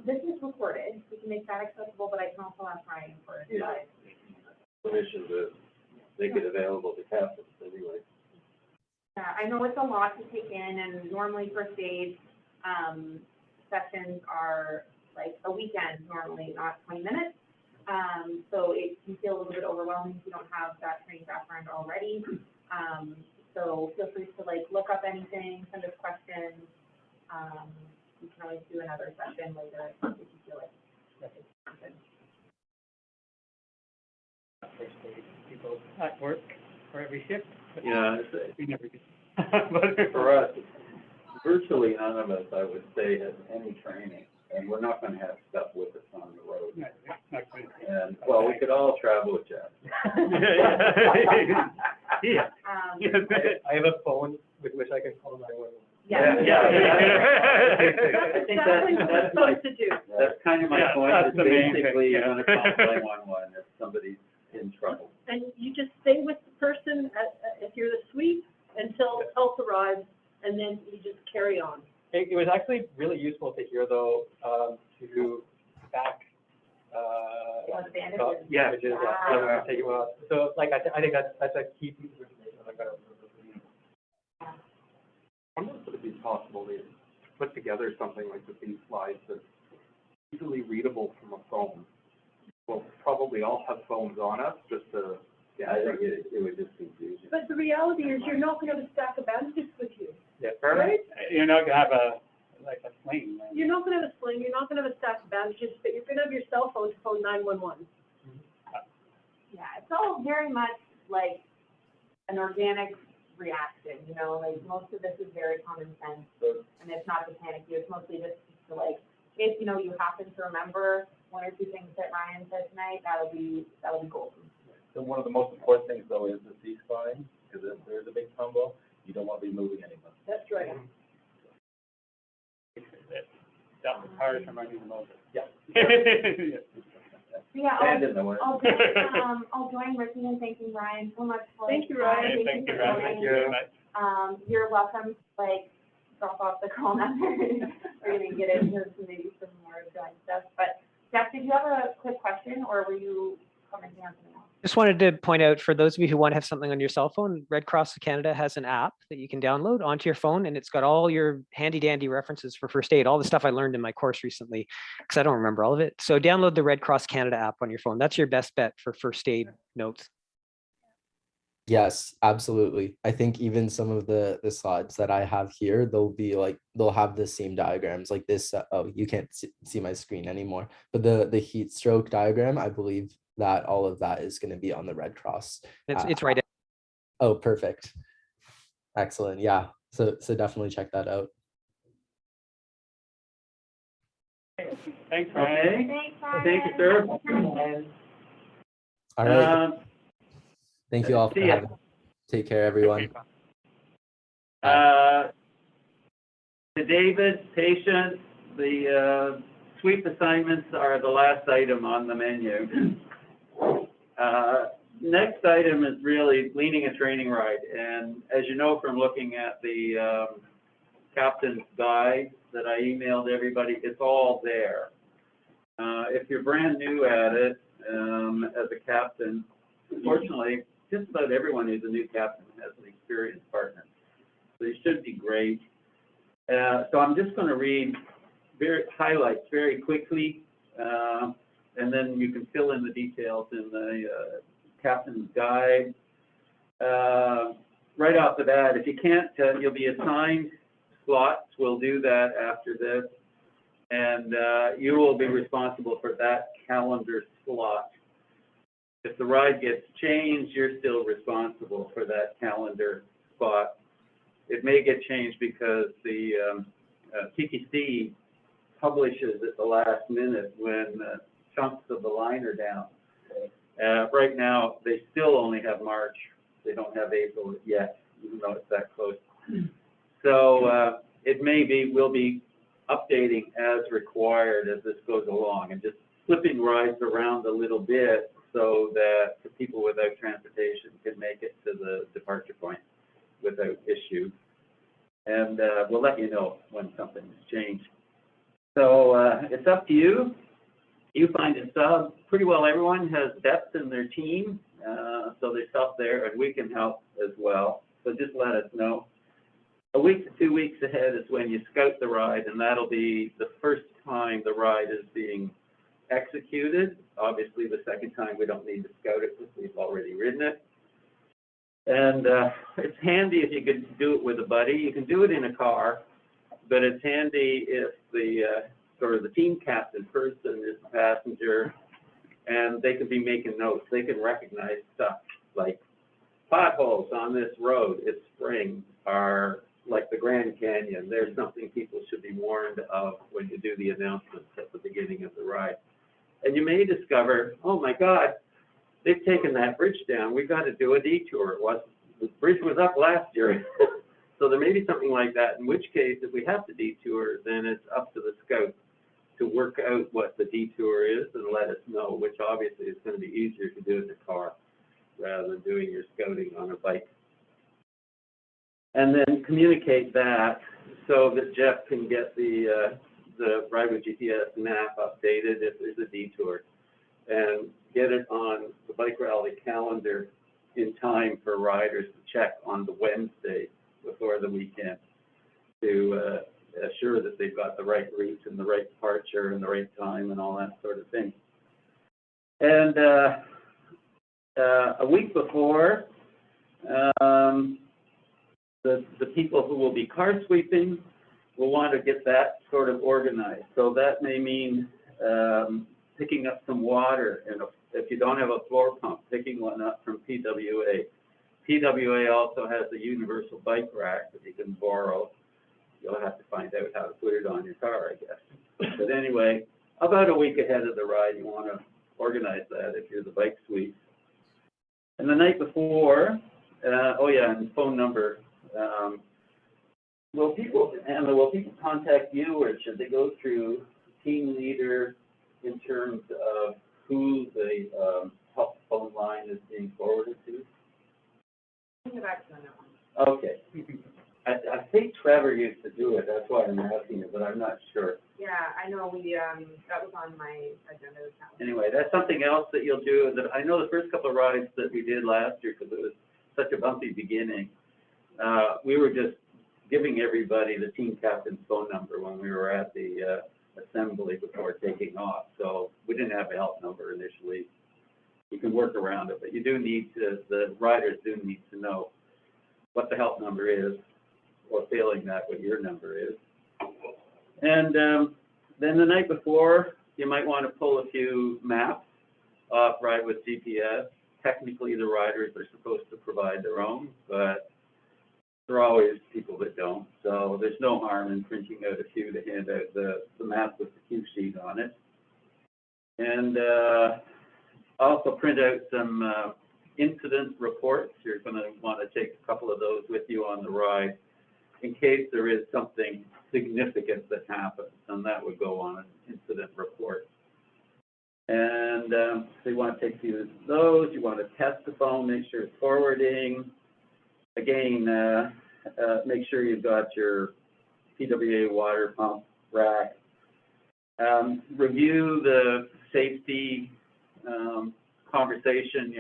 This is recorded. We can make that accessible, but I can also ask Ryan for it. Yeah. Permission to make it available to Catholics anyway. Yeah, I know it's a lot to take in, and normally first aid sessions are like a weekend normally, not 20 minutes. So it can feel a little bit overwhelming if you don't have that training background already. So feel free to like look up anything, send us questions. You can always do another session later if you feel like that's something. First aid people at work for every shift. Yeah, We never get. For us, virtually none of us, I would say, has any training, and we're not going to have stuff with us on the road. And, well, we could all travel with Jeff. Yeah. I have a phone with which I can call 911. Yeah. I think Exactly what we're that's my, supposed to do. that's kind of my Yeah, point, that's is the main thing, basically you're yeah. going to call 911 if somebody's in trouble. And you just stay with the person if you're the suite until help arrives, and then you just carry on. It was actually really useful to hear though, to back, Like bandages. yeah, which is, Wow. take it well. So like, I think that's a key piece of information I'm gonna remember. I wonder if it'd be possible to put together something like with these slides that's easily readable from a phone. We'll probably all have phones on us, just to. Yeah, I think it would just confuse you. But the reality is, you're not gonna have a stack of bandages with you, Yeah, right? You're not gonna have a sling. You're not gonna have a sling, you're not gonna have a stack of bandages, but you're gonna have your cell phone to phone 911. Yeah, it's all very much like an organic reaction, you know, like most of this is very common sense, and it's not to panic you, it's mostly just to like, if, you know, you happen to remember one or two things that Ryan said tonight, that'll be golden. So one of the most important things though is the C-spine, because if there's combo, you don't want to be moving anyone. That's right. Stop the cars from running them over. Yeah. Yeah, And in the way. I'll join Ricky in thanking Ryan so much for. Thank you, Ryan. Thank you, for Ryan. joining. Thank you very much. You're welcome, like, drop off the call number. We're gonna get into maybe some more joint stuff, but Jeff, did you have a quick question, or were you commenting on something else? Just wanted to point out for those of you who want to have something on your cell phone, Red Cross of Canada has an app that you can download onto your phone, and it's got all your handy dandy references for first aid, all the stuff I learned in my course recently, because I don't remember all of it. So download the Red Cross Canada app on your phone. That's your best bet for first aid notes. Yes, absolutely. I think even some of the slides that I have here, they'll have the same diagrams like this. Oh, you can't see my screen anymore, but the heat stroke diagram, I believe that all of that is going to be on the Red Cross. It's right. Oh, perfect. Excellent. Yeah. So definitely check that out. Thanks, Ryan. Okay, thank you, sir. All right. Thank you all for see ya. having me. Take care, everyone. To David, Patience, the sweep assignments are the last item on the menu. Next item is really leading a training ride, and as you know from looking at the captain's guide that I emailed everybody, it's all there. If you're brand new at it as a captain, unfortunately, just about everyone who's a new captain has an experienced partner. So you should be great. So I'm just going to read highlights very quickly, and then you can fill in the details in the captain's guide. Right off the bat, if you can't, you'll be assigned slots. We'll do that after this. And you will be responsible for that calendar slot. If the ride gets changed, you're still responsible for that calendar spot. It may get changed because the TTC publishes at the last minute when chunks of the line are down. Right now, they still only have March. They don't have April yet, even though it's that close. So it may be, we'll be updating as required as this goes along and just flipping rides around a little bit so that the people without transportation can make it to the departure point without issue. And we'll let you know when something has changed. So it's up to you. You find a sub. Pretty well everyone has depth in their team, so there's help there, and we can help as well. So just let us know. A week to 2 weeks ahead is when you scout the ride, and that'll be the first time the ride is being executed. Obviously, the second time we don't need to scout it because we've already ridden it. And it's handy if you could do it with a buddy. You can do it in a car, but it's handy if the sort of the team captain person is the passenger, and they can be making notes. They can recognize stuff like potholes on this road. It's spring, are like the Grand Canyon. There's something people should be warned of when you do the announcements at the beginning of the ride. And you may discover, oh my God, they've taken that bridge down. We've got to do a detour. The bridge was up last year. So there may be something like that, in which case, if we have to detour, then it's up to the scout to work out what the detour is and let us know, which obviously is going to be easier to do in the car rather than doing your scouting on a bike. And then communicate that so that Jeff can get the Ride with GPS map updated if there's a detour, and get it on the bike rally calendar in time for riders to check on the Wednesday before the weekend to assure that they've got the right route and the right departure and the right time and all that sort of thing. And a week before, the people who will be car sweeping will want to get that sort of organized. So that may mean picking up some water, and if you don't have a floor pump, picking one up from PWA. PWA also has a universal bike rack that you can borrow. You'll have to find out how to put it on your car, I guess. But anyway, about a week ahead of the ride, you want to organize that if you're the bike sweep. And the night before, Oh yeah, and phone number. Will people contact you, or should they go through team leader in terms of who the help phone line is being forwarded to? Okay. I think Trevor used to do it, that's why I'm asking you, but I'm not sure. Yeah, I know, that was on my agenda. Anyway, that's something else that you'll do, that I know the first couple of rides that we did last year, because it was such a bumpy beginning, we were just giving everybody the team captain's phone number when we were at the assembly before taking off. So we didn't have a help number initially. You can work around it, but you do need to, the riders do need to know what the help number is, or failing that, what your number is. And then the night before, you might want to pull a few maps off Ride with GPS. Technically, the riders are supposed to provide their own, but there are always people that don't. So there's no harm in printing out a few to hand out the map with the cue sheet on it. And also print out some incident reports. You're going to want to take a couple of those with you on the ride in case there is something significant that happens, and that would go on an incident report. And so you want to take those, you want to test the phone, make sure it's forwarding. Again, make sure you've got your PWA water pump rack. Review the safety conversation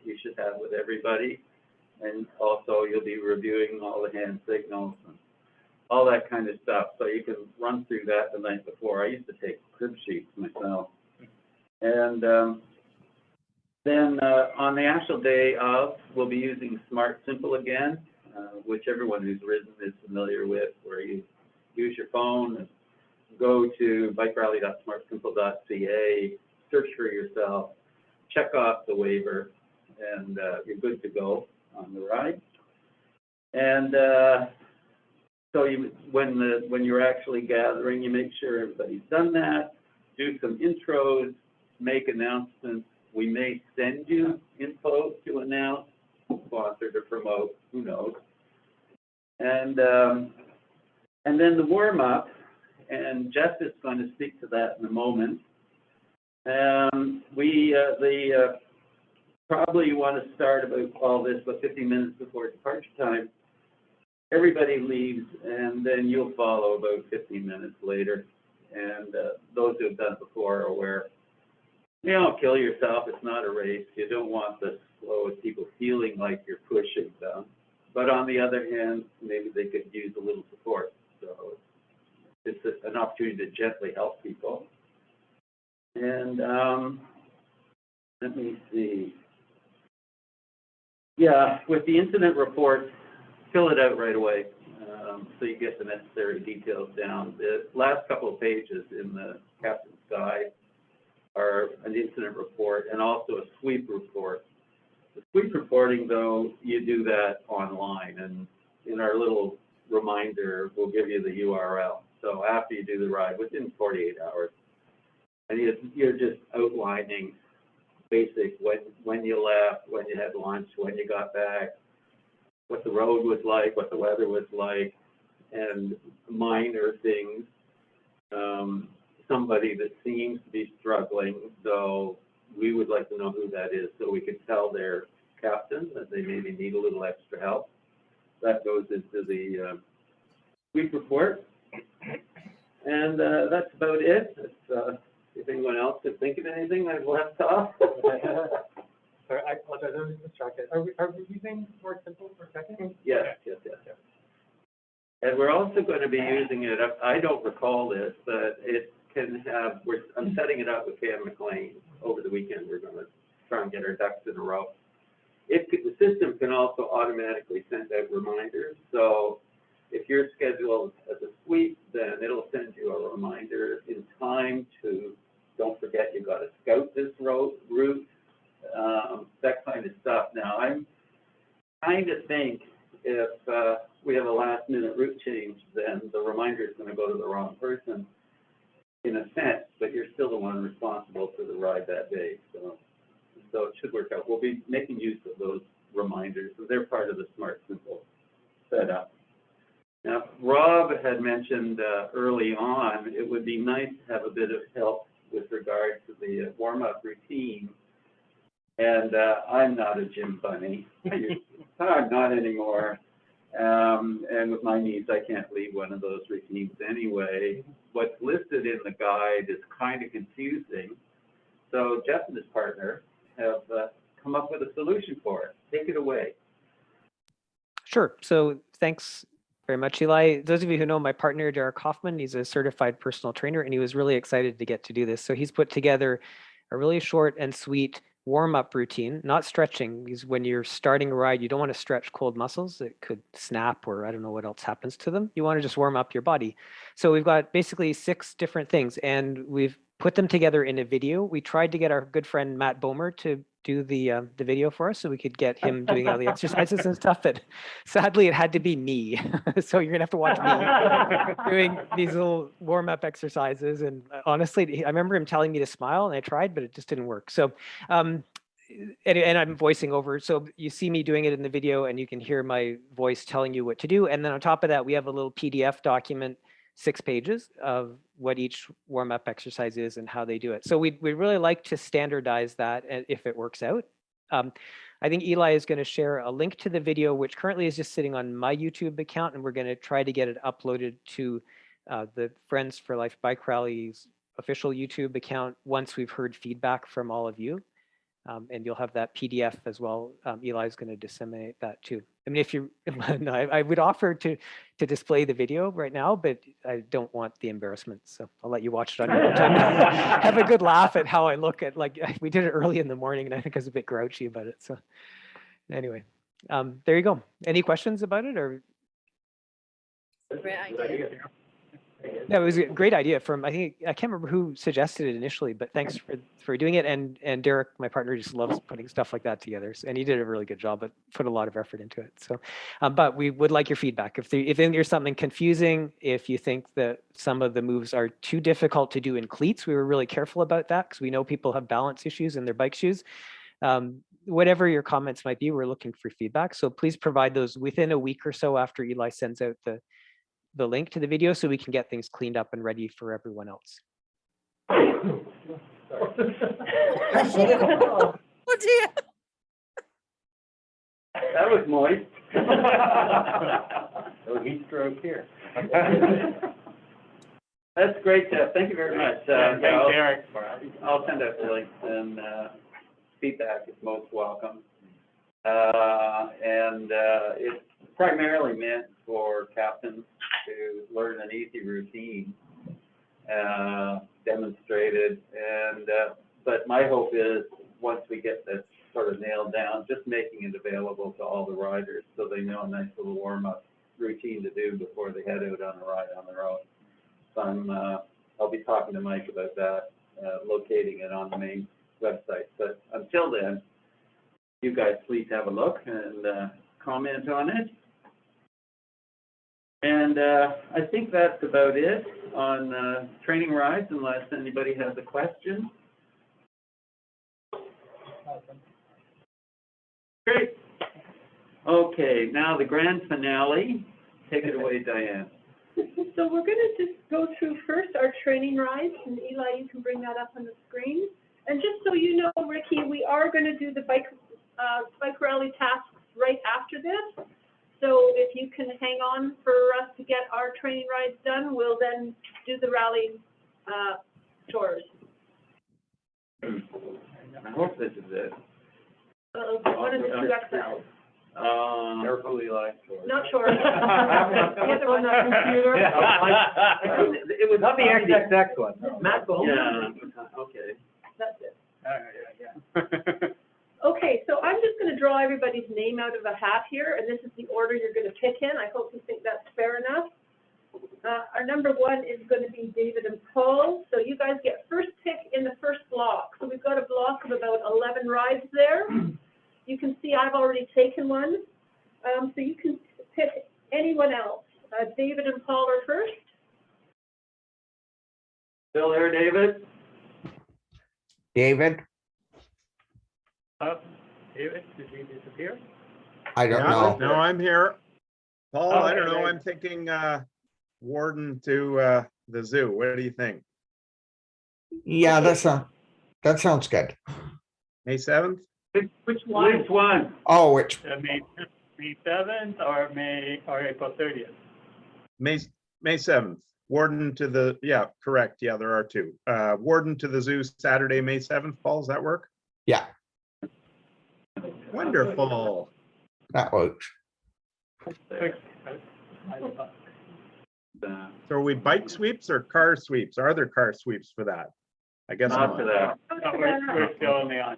you should have with everybody. And also you'll be reviewing all the hand signals and all that kind of stuff. So you can run through that the night before. I used to take crib sheets myself. And then on the actual day of, we'll be using Smart Simple again, which everyone who's ridden is familiar with, where you use your phone and go to bikerally.smartsimple.ca, search for yourself, check off the waiver, and you're good to go on the ride. And so when you're actually gathering, you make sure everybody's done that, do some intros, make announcements. We may send you info to announce, sponsor to promote, who knows. And then the warm-up, and Jeff is going to speak to that in a moment. Probably want to start about all this about 15 minutes before departure time. Everybody leaves, and then you'll follow about 15 minutes later. And those who have done it before are aware. You don't kill yourself. It's not a race. You don't want the flow of people feeling like you're pushing them. But on the other hand, maybe they could use a little support. So it's an opportunity to gently help people. And let me see. Yeah, with the incident report, fill it out right away so you get the necessary details down. The last couple of pages in the captain's guide are an incident report and also a sweep report. The sweep reporting, though, you do that online, and in our little reminder, we'll give you the URL. So after you do the ride, within 48 hours, and you're just outlining basic when you left, when you had lunch, when you got back, what the road was like, what the weather was like, and minor things. Somebody that seems to be struggling, so we would like to know who that is so we can tell their captain that they maybe need a little extra help. That goes into the week report. And that's about it. If anyone else could think of anything I've left off. Sorry, I apologize, I was distracted. Are we using Smart Simple for a second? Yes. And we're also going to be using it, I don't recall this, but it can have, I'm setting it up with Cam McLean over the weekend. We're going to try and get our ducks in a row. The system can also automatically send out reminders. So if you're scheduled as a sweep, then it'll send you a reminder in time to, don't forget you got to scout this route, that kind of stuff. Now, I'm kind of think if we have a last minute route change, then the reminder is going to go to the wrong person in a sense, but you're still the one responsible for the ride that day. So it should work out. We'll be making use of those reminders, so they're part of the Smart Simple setup. Now, Rob had mentioned early on, it would be nice to have a bit of help with regard to the warm-up routine. And I'm not a gym bunny. I'm not anymore. And with my needs, I can't lead one of those routines anyway. What's listed in the guide is kind of confusing. So Jeff and his partner have come up with a solution for it. Take it away. Sure. So thanks very much, Eli. Those of you who know my partner, Derek Hoffman, he's a certified personal trainer, and he was really excited to get to do this. So he's put together a really short and sweet warm-up routine, not stretching, because when you're starting a ride, you don't want to stretch cold muscles. It could snap, or I don't know what else happens to them. You want to just warm up your body. So we've got basically 6 different things, and we've put them together in a video. We tried to get our good friend Matt Bomer to do the video for us so we could get him doing all the exercises and stuff, but sadly it had to be me. So you're gonna have to watch me doing these little warm-up exercises. And honestly, I remember him telling me to smile, and I tried, but it just didn't work. So and I'm voicing over, so you see me doing it in the video and you can hear my voice telling you what to do. And then on top of that, we have a little PDF document, 6 pages of what each warm-up exercise is and how they do it. So we'd really like to standardize that if it works out. I think Eli is going to share a link to the video, which currently is just sitting on my YouTube account, and we're going to try to get it uploaded to the Friends for Life Bike Rally's official YouTube account once we've heard feedback from all of you. And you'll have that PDF as well. Eli's going to disseminate that too. I mean, if you, no, I would offer to display the video right now, but I don't want the embarrassment. So I'll let you watch it on your own time. Have a good laugh at how I look at, like, we did it early in the morning and I think I was a bit grouchy about it. So anyway, there you go. Any questions about it, or? Great idea. No, it was a great idea from, I can't remember who suggested it initially, but thanks for doing it. And Derek, my partner, just loves putting stuff like that together. So, and he did a really good job, but put a lot of effort into it. So, but we would like your feedback. If there's something confusing, if you think that some of the moves are too difficult to do in cleats, we were really careful about that because we know people have balance issues in their bike shoes. Whatever your comments might be, we're looking for feedback. So please provide those within a week or so after Eli sends out the link to the video so we can get things cleaned up and ready for everyone else. Oh dear. That was moist. No heat stroke here. That's great, Jeff. Thank you very much. Thanks, Derek. I'll send out the link, and feedback is most welcome. It's primarily meant for captains to learn an easy routine, demonstrated, and but my hope is once we get this sort of nailed down, just making it available to all the riders so they know a nice little warm-up routine to do before they head out on a ride on their own. So I'll be talking to Mike about that, locating it on the main website. But until then, you guys please have a look and comment on it. And I think that's about it on training rides, unless anybody has a question. Great. Okay, now the grand finale. Take it away, Diane. So we're going to just go through first our training rides, and Eli, you can bring that up on the screen. And just so you know, Ricky, we are going to do the bike rally tasks right after this. So if you can hang on for us to get our training rides done, we'll then do the rally chores. I hope this is it. One of the two XLs. Careful, Eli. Not sure. The other one on the computer. It was Not the XXX one. Matt Bowman. Yeah, okay. That's it. Yeah. Okay, so I'm just going to draw everybody's name out of a hat here, and this is the order you're going to pick in. I hope you think that's fair enough. Our number 1 is going to be David and Paul. So you guys get first pick in the first block. So we've got a block of about 11 rides there. You can see I've already taken one. So you can pick anyone else. David and Paul are first. Still there, David? David? David, did he disappear? I don't know. No, I'm here. Paul, I don't Okay, know, great. I'm thinking, Warden to, the zoo. What do you think? Yeah, that sounds good. May 7th? Which one? Oh, which, May 7th or April 30th? May 7th. Warden to the, yeah, correct. Yeah, there are two. Warden to the zoo, Saturday, May 7th. Paul, does that work? yeah, Wonderful. that works. Uh, So are we bike sweeps or car sweeps? Are there car sweeps for that? I guess Not for not. that. No, we're still in the on.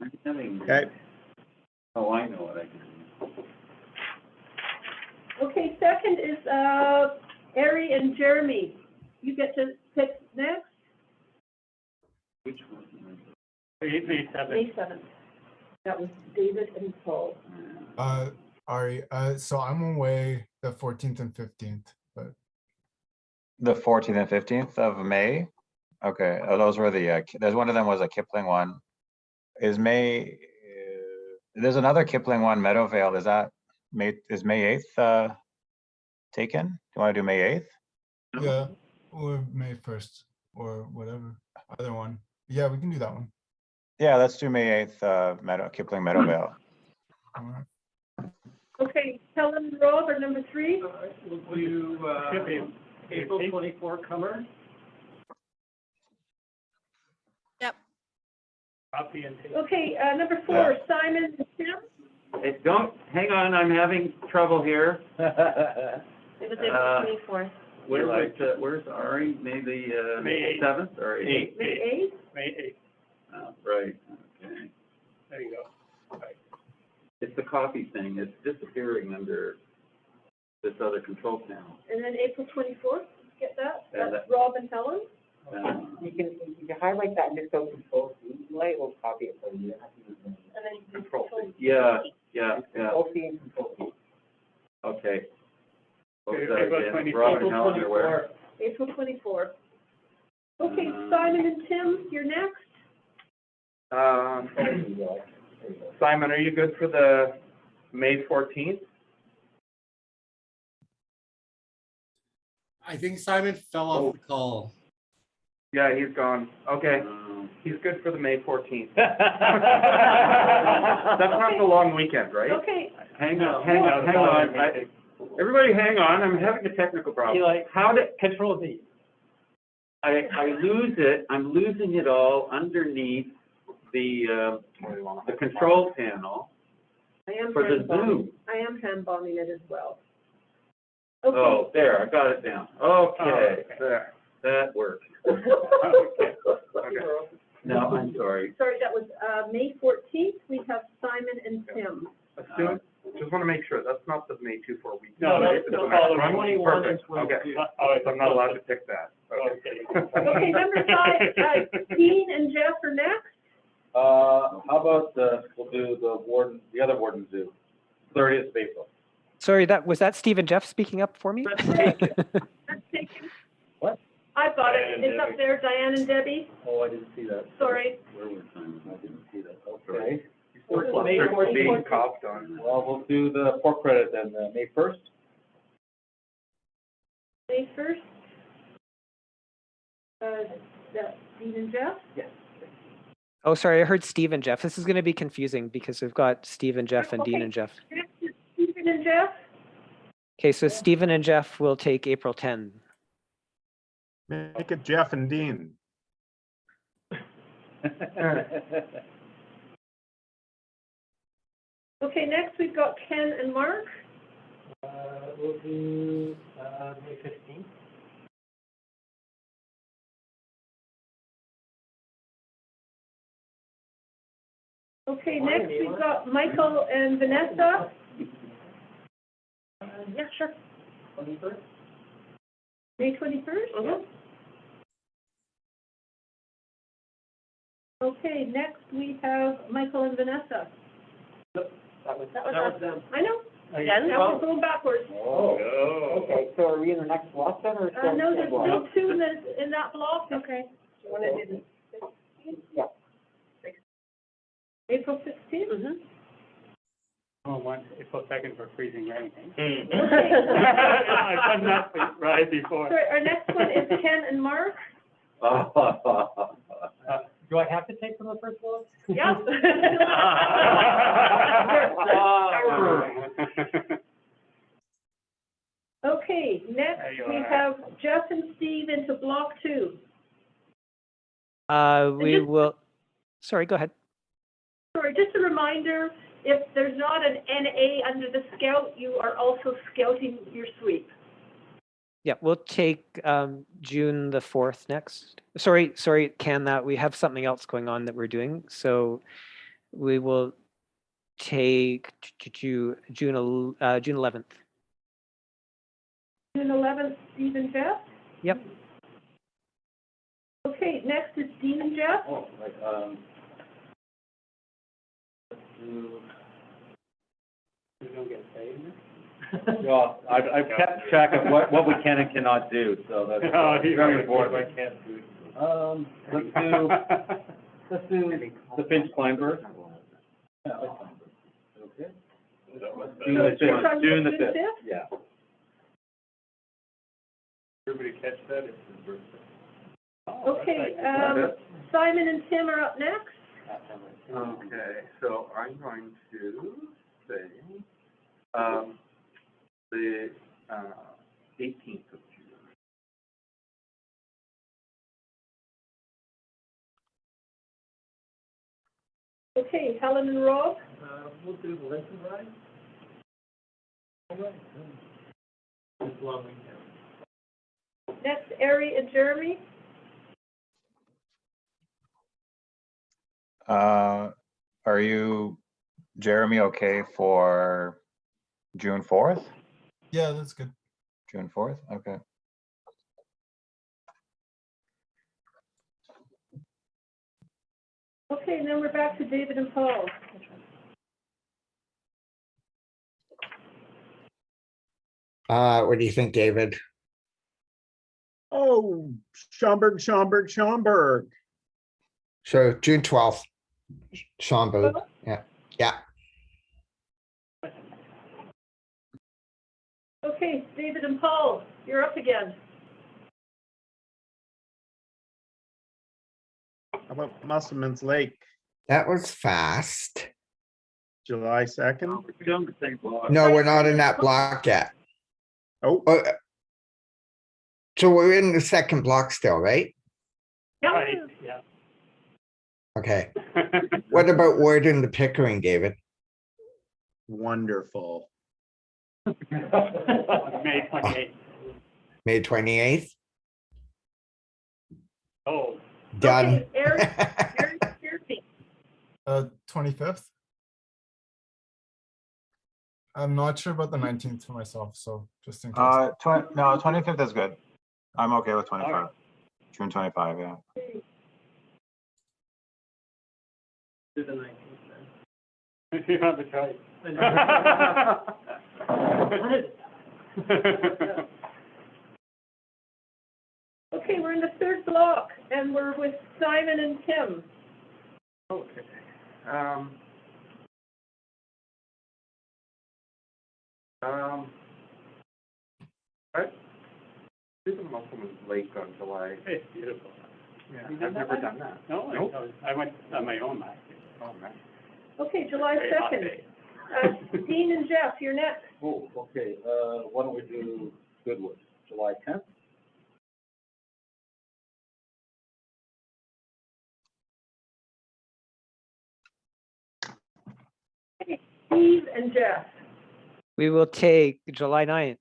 I'm having- Okay, Oh, I know what I can do. Okay, second is, Ari and Jeremy. You get to pick next, Which one? May 7th. May 7th. That was David and Paul. Ari, so I'm away the 14th and 15th, but The 14th and 15th of May? Okay, oh, those were the, there's one of them was a Kipling one. Is May, there's another Kipling one, Meadowvale, is that is May 8th taken? Do you want to do May 8th? yeah, or May 1st or whatever, either one. Yeah, we can do that one. Yeah, let's do May 8th, Kipling Meadowvale. All right. Okay, Helen and Rob are number 3. Will you, Should be April 24 comer? Copy and paste. Okay, number 4, Simon and Tim. Hey, don't, hang on, I'm having trouble here. It was April 24th. Where's Ari? Maybe, May 8th. 7th or 8th? May 8th. May 8th. Oh, right, okay. There you go. It's the copy thing, it's disappearing under this other control panel. And then April 24th, get that? Yeah, That's Rob and Helen. You can highlight that and just go Control C, Light will copy it for you. You don't have to use them. And then you can Control control. Yeah, yeah. Control C and Control C. Okay. What was April that again? 24th. Robert and Helen are where? April 24th. Okay, Simon and Tim, you're next. Simon, are you good for the May 14th? I think Simon fell off the call. Yeah, he's gone. Okay, Um, he's good for the May 14th. That's not the long weekend, right? Okay, Hang on. Everybody hang on, I'm having a technical problem. How did, Control Z. I lose it, I'm losing it all underneath the control panel I am for the hand bombing. Zoom. I am hand bombing it as well. Oh, Okay. there, I got it down. Okay, there, that works. No, I'm sorry. Sorry, that was, May 14th, we have Simon and Tim. Assume, just want to make sure, that's not the May 2-4 weekend. No, right? that's It's the the next following one? 21 and Perfect, 22. okay. Oh, So I'm not allowed to pick that. Okay. Okay, number 5, Dean and Jeff are next. How about we'll do the other Warden Zoo, 30th of April. Sorry, was that Steve and Jeff speaking up for me? That's taken. What? I've got Diane it. and It's up Debbie. there, Diane and Debbie. Oh, I didn't see that. Sorry. Where was Simon? I didn't see that. Okay. We're May closer to 14th. being coughed on. Well, we'll do the for credit then, May 1st. May 1st. That's Dean and Jeff. Yes. Oh, sorry, I heard Steve and Jeff. This is going to be confusing because we've got Steve and Jeff and Dean Okay. and Jeff. Next is Stephen and Jeff. Okay, so Stephen and Jeff will take April 10. make it Jeff and Dean. Okay, next we've got Ken and Mark. We'll do, May 15th. Okay, next we've got Michael and Vanessa. Yeah, sure. 21st? May 21st? Okay, next we have Michael and Vanessa. That was us. them. I know. Again? Now we're going backwards. Oh, okay, so are we in the next block then, or? still No, in there's block? still 2 in that block. Okay. You want to do Yeah. April 16th? Oh, one, April 2nd for freezing rain. eh? Okay. I've done that right before. So our next one is Ken and Mark. Do I have to take from the first one? Yeah. Okay, next There you we are. have Jeff and Steve into block 2. We just- will, sorry, go ahead. Sorry, just a reminder, if there's not an NA under the scout, you are also scouting your sweep. Yeah, we'll take June the 4th next. Sorry, Can, that we have something else going on that we're doing. So we will take June 11th. June 11th, Steve and Jeff. Yep. Okay, next is Dean and Jeff. Oh, like, let's do, We don't get paid. well, I've kept track of what we can and cannot do, so that's Oh, very important. I can't do. Let's do the Finch Kleinberg. Yeah, I like Kleinberg. Okay. June the So you're talking June the about June 5th, 5th? yeah. Everybody catch that? It's his birthday. Oh, that's Okay, actually- Simon and Tim are up next. Okay, so I'm going to say, the, 18th of June. Okay, Helen and Rob. We'll do the Lincoln ride. All right. It's long weekend. Next, Ari and Jeremy. Are you, Jeremy, okay for June 4th? Yeah, that's good. June 4th, okay. Okay, then we're back to David and Paul. What do you think, David? Oh, Schaumburg. So June 12th, Schaumburg. Yeah, yeah. Okay, David and Paul, you're up again. How about Musselman's Lake, That was fast. July 2nd? We're doing the same block. No, we're not in that block yet. Oh, So we're in the second block still, right? Right, yeah. Okay. What about Warden to Pickering, David? wonderful. May 28th. May 28th? Oh. Done. Okay, Eric, Jeremy. 25th. I'm not sure about the 19th for myself, so just in case. No, 25th is good. I'm okay with 25. All right. June 25, yeah. Do the 19th then. You have a choice. Okay, we're in the third block, and we're with Simon and Tim. Okay. I do the Musselman's Lake on July. It's beautiful. Yeah, You done I've that never one? done that. No, Nope. I went on my own last year. Oh, man. Okay, July Very hot 2nd. day. Dean and Jeff, you're next. Oh, okay, why don't we do Goodwood, July 10th? Steve and Jeff. We will take July 9th.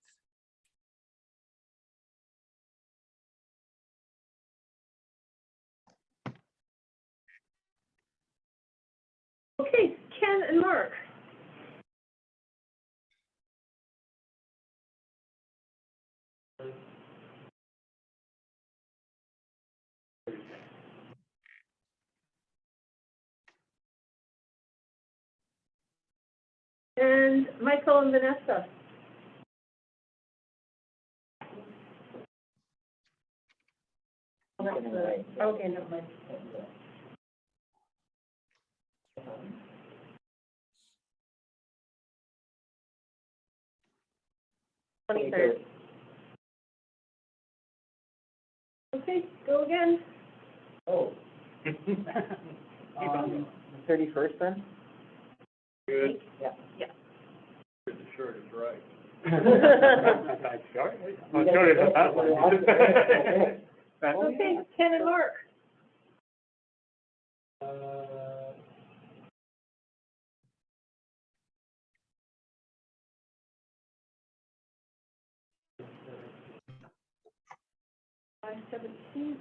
Okay, Ken and Mark. And Michael and Vanessa. Okay, never mind. 23rd. Okay, go again. Oh, 31st then? Good. Yeah. Yeah. The short is right. That's short. Oh, short is that one. Okay, Ken and Mark. July 17th.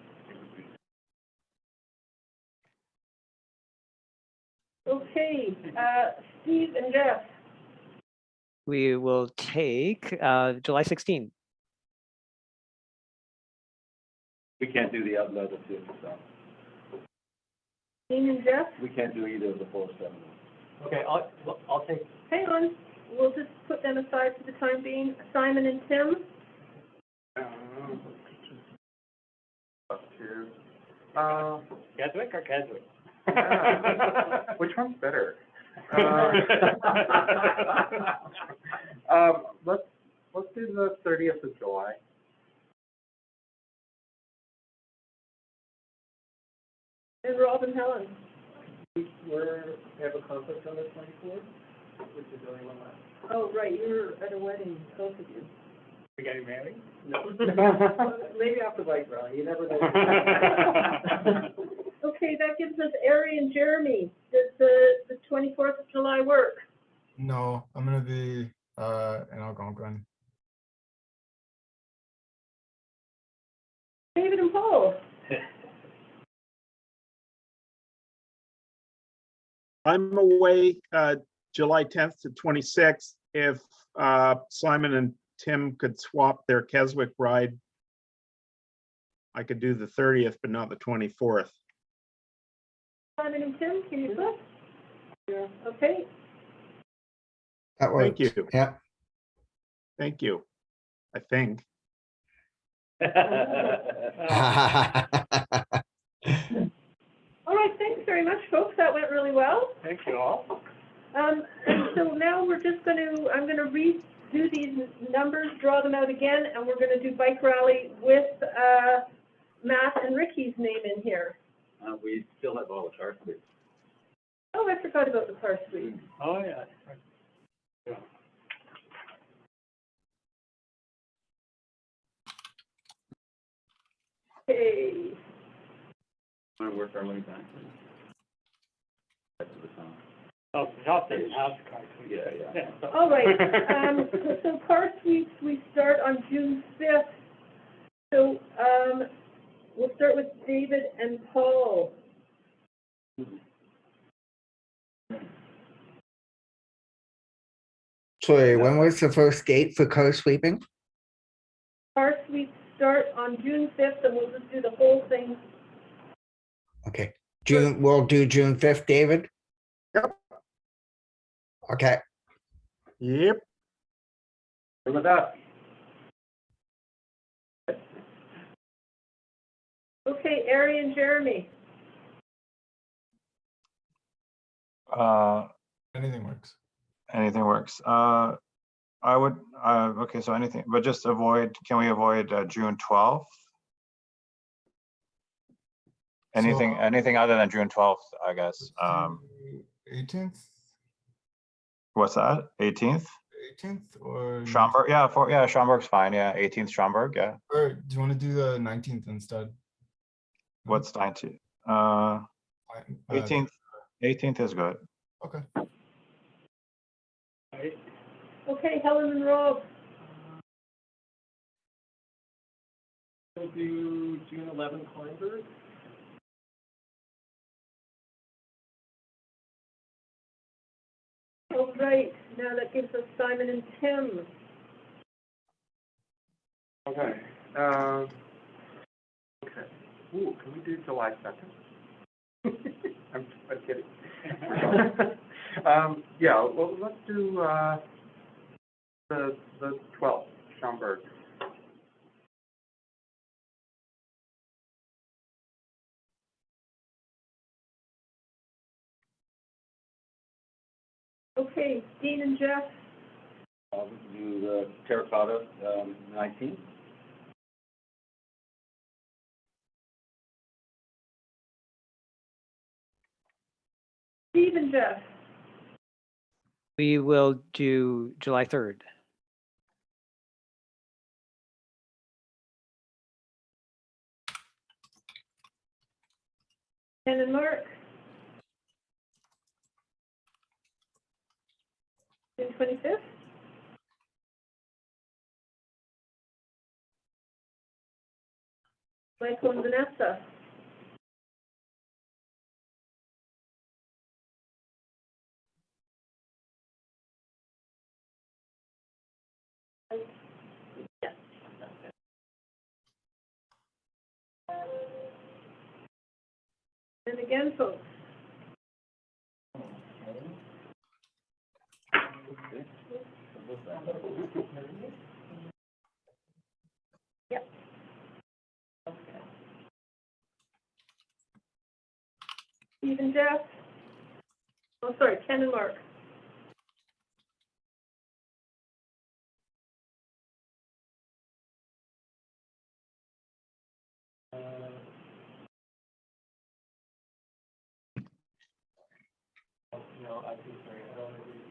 Okay, Steve and Jeff. We will take July 16th. We can't do the outlet of the, so, Dean and Jeff. we can't do either of the 4 7. Okay, I'll take, Hang on, we'll just put them aside for the time being. Simon and Tim. Cheers. Keswick or Keswick? Which one's better? Let's do the 30th of July. And Rob and Helen. we have a conflict on the 24th, which is the only one left. Oh, right, you're at a wedding, both of you. We getting married? No. Maybe after bike rally, you never know. Okay, that gives us Ari and Jeremy. Does the 24th of July work? No, I'm gonna be in Algonquin. David and Paul. I'm away, July 10th to 26th. If, Simon and Tim could swap their Keswick ride, I could do the 30th, but not the 24th. Simon and Tim, can you flip? Yeah. Okay. That works. Thank you. Yeah. Thank you. I think. All right, thanks very much, folks. That went really well. Thank you all. And so now we're just I'm gonna redo these numbers, draw them out again, and we're gonna do bike rally with Matt and Ricky's name in here. We still have all the car suites. Oh, I forgot about the car suite. Oh, yeah. Yeah. Okay. Want to work our way back? Back to the top. Oh, top didn't have the car suite. Yeah. All right, so car suites, we start on June 5th. So, we'll start with David and Paul. Sorry, when was the first date for car sweeping? Car suites start on June 5th, and we'll just do the whole thing. Okay, we'll do June 5th, David? Yep. Okay, Yep. With that. Okay, Ari and Jeremy. Anything works. Anything works. I would, okay, so anything, but just can we avoid June 12th? Anything other than June 12th, I guess. 18th? What's that? 18th? 18th or? Schaumburg, Schaumburg's fine, yeah, 18th Schaumburg, yeah. Or do you want to do the 19th instead? What's 19th? 18th is good. Okay. Okay, Helen and Rob. We'll do June 11th, Kleinberg. All right, now that gives us Simon and Tim. Okay. Okay. Ooh, can we do July 2nd? I'm kidding. Yeah, well, let's do the 12th, Schaumburg. Okay, Dean and Jeff. We can do the terracotta, 19th. Steve and Jeff, We will do July 3rd. Ken and Mark. June 25th. Michael and Vanessa. Yes. And again, folks. Yep. Steve and Jeff. Oh, sorry, Ken and Mark. No, I think, sorry, I don't agree.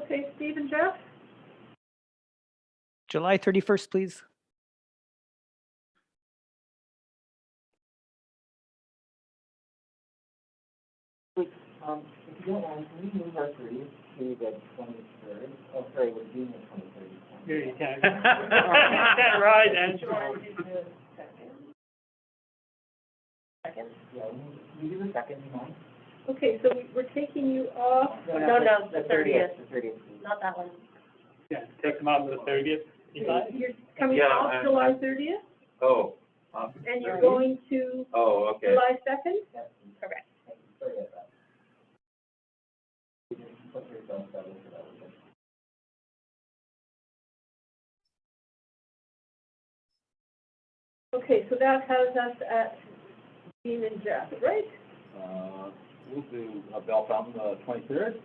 Okay, Steve and Jeff. July 31st, please. If you don't mind, can we move our 30th to the 23rd? Oh, sorry, we're doing the 23rd. Here, you can't. Right, and. Second? Yeah, we do the second, you mind? Okay, so we're taking you off. No, the 30th. The 30th. Not that one. Yeah, take them out to the 30th. You're coming Yeah, off July 30th, Oh, and you're going to oh, okay. July 2nd? Correct. Sorry about that. You didn't put yourself down for that one. Okay, so that has us at Dean and Jeff, right? We'll do Bell Fountain, 23rd.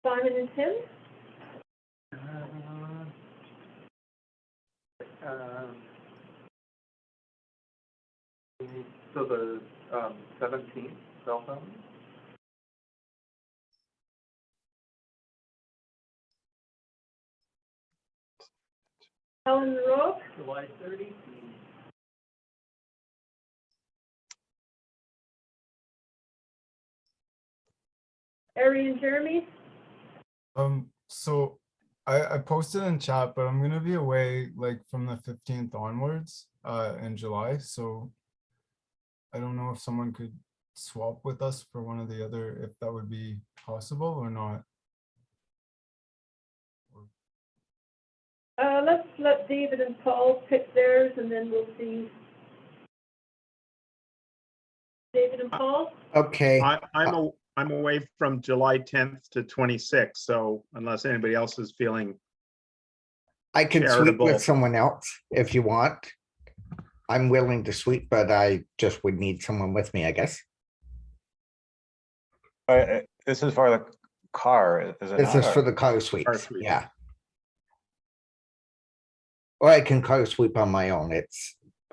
Simon and Tim? So the 17th, cell phone? Helen and Rob? July 30th. Ari and Jeremy? So I posted in chat, but I'm gonna be away like from the 15th onwards, in July, so I don't know if someone could swap with us for one of the other, if that would be possible or not. Let's let David and Paul pick theirs, and then we'll see. David and Paul? Okay, I'm away from July 10th to 26th, so unless anybody else is feeling, I can sweep charitable. with someone else if you want. I'm willing to sweep, but I just would need someone with me, I guess. This is for the car, is it This not, is or- for the car sweeps, sweep. yeah. Or I can car sweep on my own.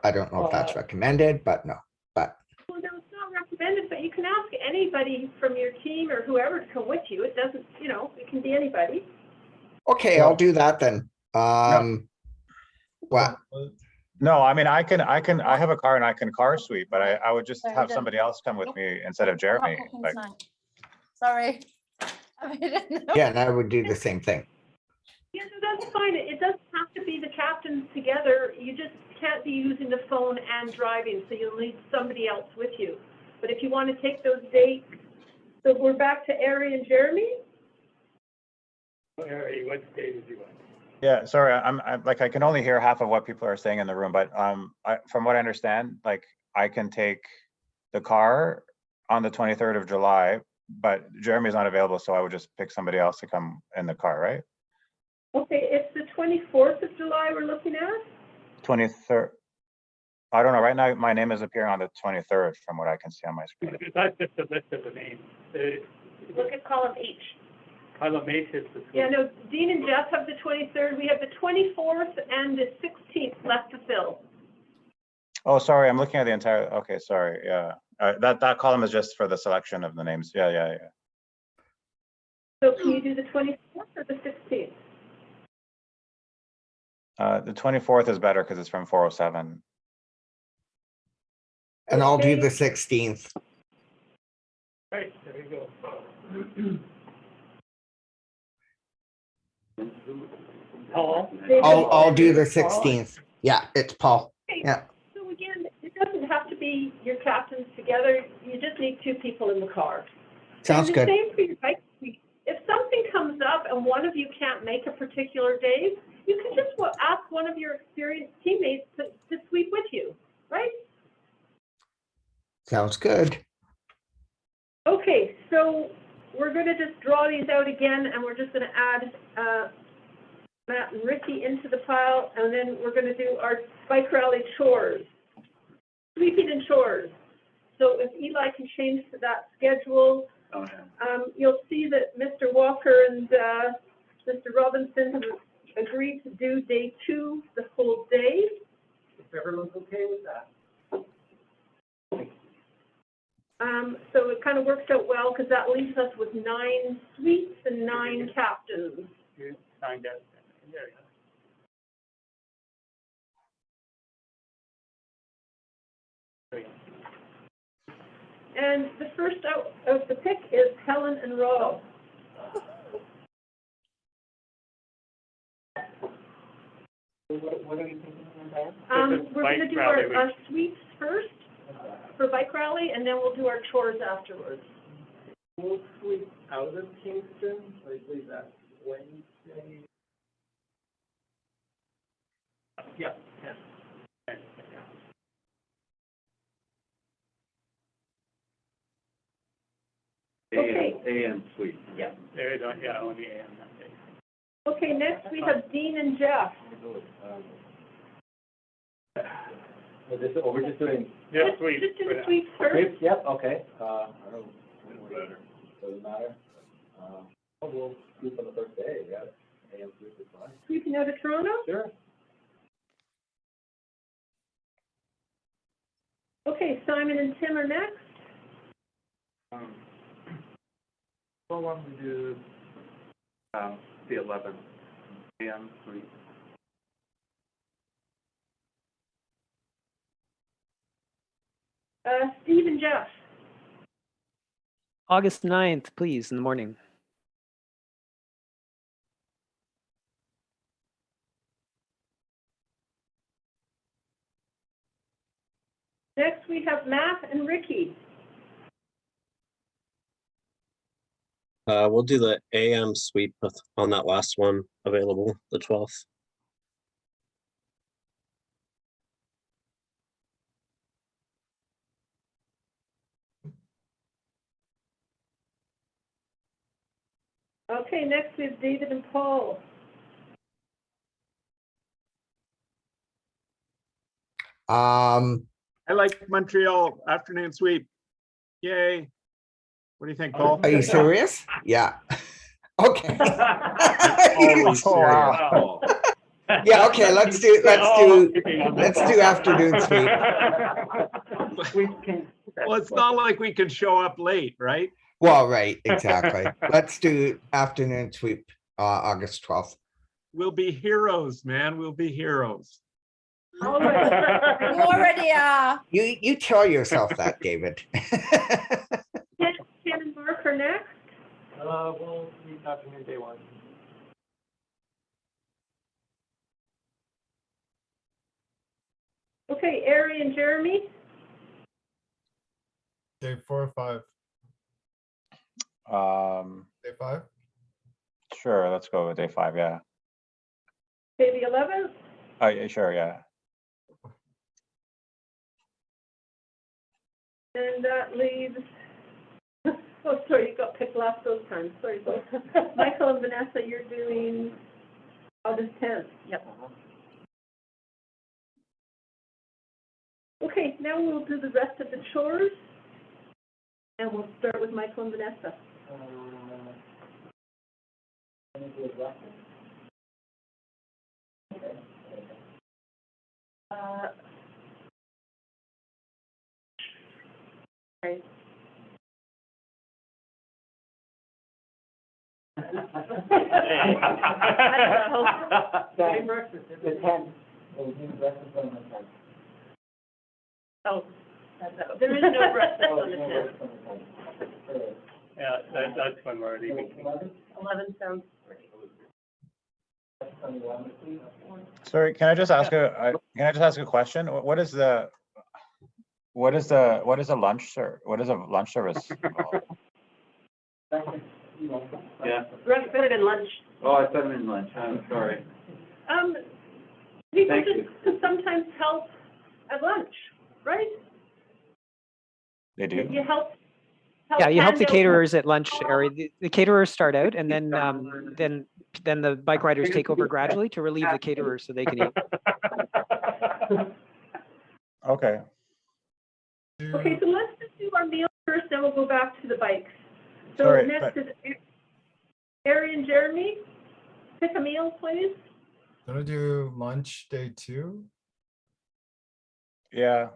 I don't know if that's recommended, but no, but. Well, no, it's not recommended, but you can ask anybody from your team or whoever to come with you. It doesn't, it can be anybody. Okay, I'll do that then. What? No, I mean, I have a car and I can car sweep, but I would just have somebody else come with me instead of Jeremy. Like, Sorry. Yeah, and I would do the same thing. Yeah, no, that's fine. It doesn't have to be the captains together. You just can't be using the phone and driving, so you'll need somebody else with you. But if you want to take those dates, so we're back to Ari and Jeremy? Ari, what day did you want? yeah, sorry, I'm like, I can only hear half of what people are saying in the room, but from what I understand, like, I can take the car on the 23rd of July, but Jeremy's not available, so I would just pick somebody else to come in the car, right? Okay, it's the 24th of July we're looking at? 23rd. I don't know. Right now, my name is appearing on the 23rd from what I can see on my screen. That's just a list of the names. Look at column H. Column H is the. Yeah, no, Dean and Jeff have the 23rd. We have the 24th and the 16th left to fill. Oh, sorry. I'm looking at the entire. Okay, sorry. Yeah, that column is just for the selection of the names. Yeah. So can you do the 24th or the 16th? The 24th is better because it's from 407. And I'll do the 16th. Right, there you go. Paul? I'll do the 16th. Yeah, it's Paul. Yeah. So again, it doesn't have to be your captains together. You just need 2 people in the car. Sounds And the good. same for your bike week. If something comes up and one of you can't make a particular day, you can just ask one of your experienced teammates to sweep with you, right? Sounds good. Okay, so we're going to just draw these out again, and we're just going to add Matt and Ricky into the pile, and then we're going to do our bike rally chores, sweeping and chores. So if Eli can change to that schedule, you'll see that Mr. Walker and Mr. Robinson have agreed to do day 2 the whole day. If everyone's okay with that. So it kind of works out well because that leaves us with 9 sweeps and 9 captains. You signed out. There you go. There you go. And the first out of the pick is Helen and Rob. What are we thinking about? We're going to do our sweeps first for bike rally, and then we'll do our chores afterwards. We'll sweep out of Kingston, so I believe that's Wednesday. Yeah. Okay. AM suite. Yeah. There you go, yeah, only AM that day. Okay, next we have Dean and Jeff. We're just doing. Yeah, sweet. Just do the sweeps first. Sweeps, yep, okay. I don't, doesn't matter. We'll sweep on the first day, yeah. AM sweep is fine. Sweeping out of Toronto? Sure. Okay, Simon and Tim are next. So why don't we do the 11th AM suite? Steve and Jeff. August 9th, please, in the morning. Next we have Matt and Ricky. We'll do the AM sweep on that last one available, the 12th. Okay, next we have David and Paul. I like Montreal afternoon sweep. Yay. What do you think, Paul? Are you serious? Yeah. Okay. Always serious, Paul. Yeah, okay, let's do afternoon sweep. Well, it's not like we can show up late, right? Well, right, exactly. Let's do afternoon sweep, August 12th. We'll be heroes, man. We'll be heroes. All right. You already are. You tell yourself that, David. Ken and Mark are next. We'll meet afternoon day 1. Okay, Ari and Jeremy. Day 4 or 5? Day 5? Sure, let's go with day 5, yeah. Okay, the 11th. Oh, yeah, sure, yeah. And that leaves, oh, sorry, you got picked last those times, sorry, folks. Michael and Vanessa, you're doing August 10th. Yep. Okay, now we'll do the rest of the chores. And we'll start with Michael and Vanessa. Okay. The 10th, we'll do breakfast on the 10th. Oh, there is no breakfast on the 10th. Yeah, that's when we're leaving. 11 sounds great. Sorry, can I just ask a question? What is a lunch service involved? Yeah. Breakfast and lunch. Oh, I said them in lunch. I'm sorry. People Thank just you. can sometimes help at lunch, right? They do? You help. Yeah, you help the hand out- caterers at lunch, Ari. The caterers start out, and then the bike riders take over gradually to relieve the caterers so they can eat. Okay. Okay, so let's just do our meal first, then we'll go back to the bikes. So Sorry, next but- is Ari and Jeremy. Pick a meal, please. Gonna do lunch day 2. Yeah.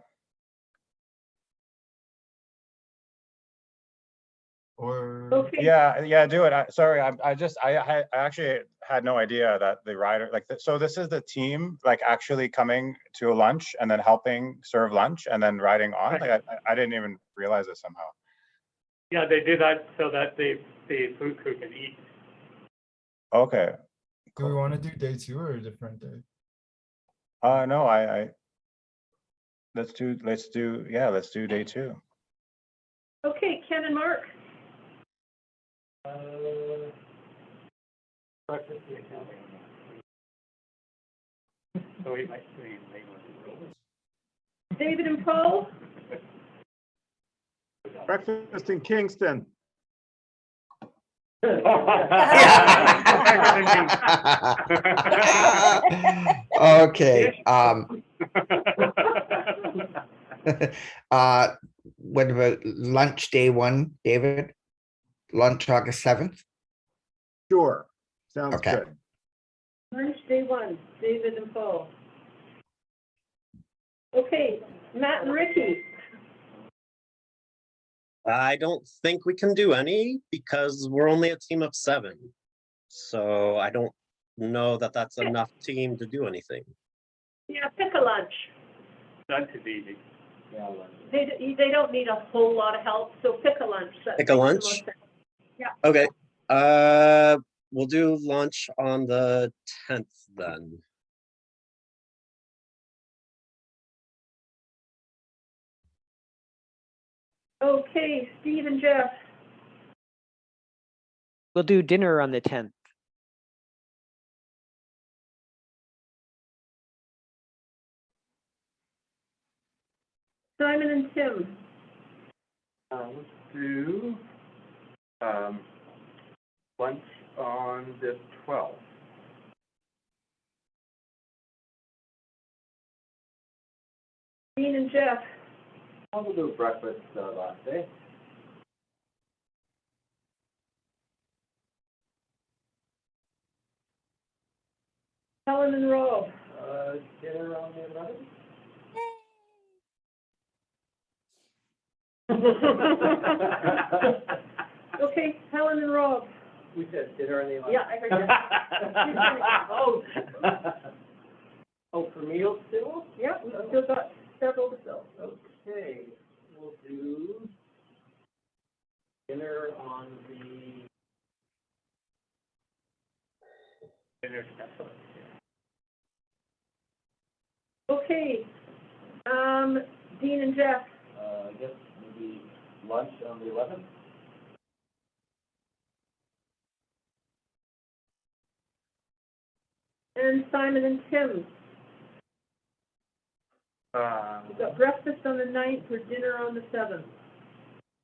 Or Okay. Yeah, do it. I actually had no idea that the rider, so this is the team, actually coming to a lunch and then helping serve lunch and then riding on? I didn't even realize it somehow. Yeah, they do that so that the food crew can eat. Okay. do we want to do day 2 or a different day? No, let's do day 2. Okay, Ken and Mark. Breakfast and accounting. So we might be late one. David and Paul. Breakfast in Kingston. Okay, what about lunch day 1, David? Lunch August 7th? Sure, sounds Okay. good. Lunch day 1, David and Paul. Okay, Matt and Ricky. I don't think we can do any because we're only a team of 7. So I don't know that that's enough team to do anything. Yeah, pick a lunch. Lunch is easy. Yeah, lunch. They don't need a whole lot of help, so pick a lunch. That Pick a makes the lunch? most sense. Yeah. Okay. We'll do lunch on the 10th then. Okay, Steve and Jeff. We'll do dinner on the 10th. Simon and Tim. Let's do, lunch on the 12th. Dean and Jeff. We'll do breakfast last day. Helen and Rob. Dinner on the 11th? Okay, Helen and Rob. We said dinner on the 11th. Yeah, I heard that. Oh. Oh, for meals too? Yeah, we've still got several to fill. Okay, we'll do dinner on the, Dinner special. Okay, Dean and Jeff. I guess maybe lunch on the 11th? And Simon and Tim. We've got breakfast on the 9th or dinner on the 7th.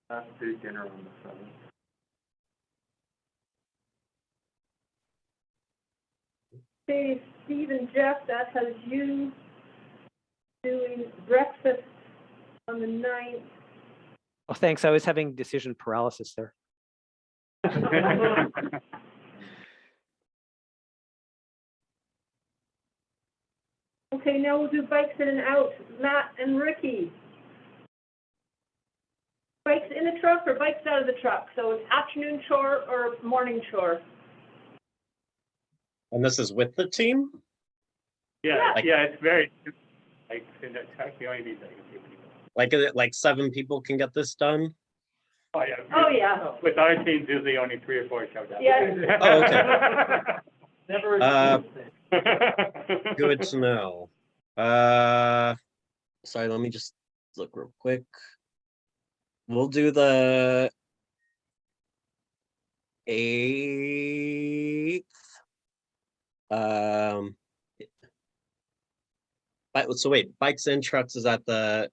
Let's do dinner on the 7th. Okay, Steve and Jeff, that has you doing breakfast on the 9th. Oh, thanks. I was having decision paralysis there. Okay, now we'll do bikes in and out. Matt and Ricky. Bikes in the truck or bikes out of the truck? So it's afternoon chore or morning chore? And this is with the team? Yeah, Like- yeah, it's very, like, in the truck, you only need like a few people. Like, is it like 7 people can get this done? Oh, yeah. Oh, yeah. With our teams, usually only 3 or 4 show up. Yeah. Oh, okay. Never. Good to know. Sorry, let me just look real quick. We'll do the 8th. So wait, bikes and trucks is at the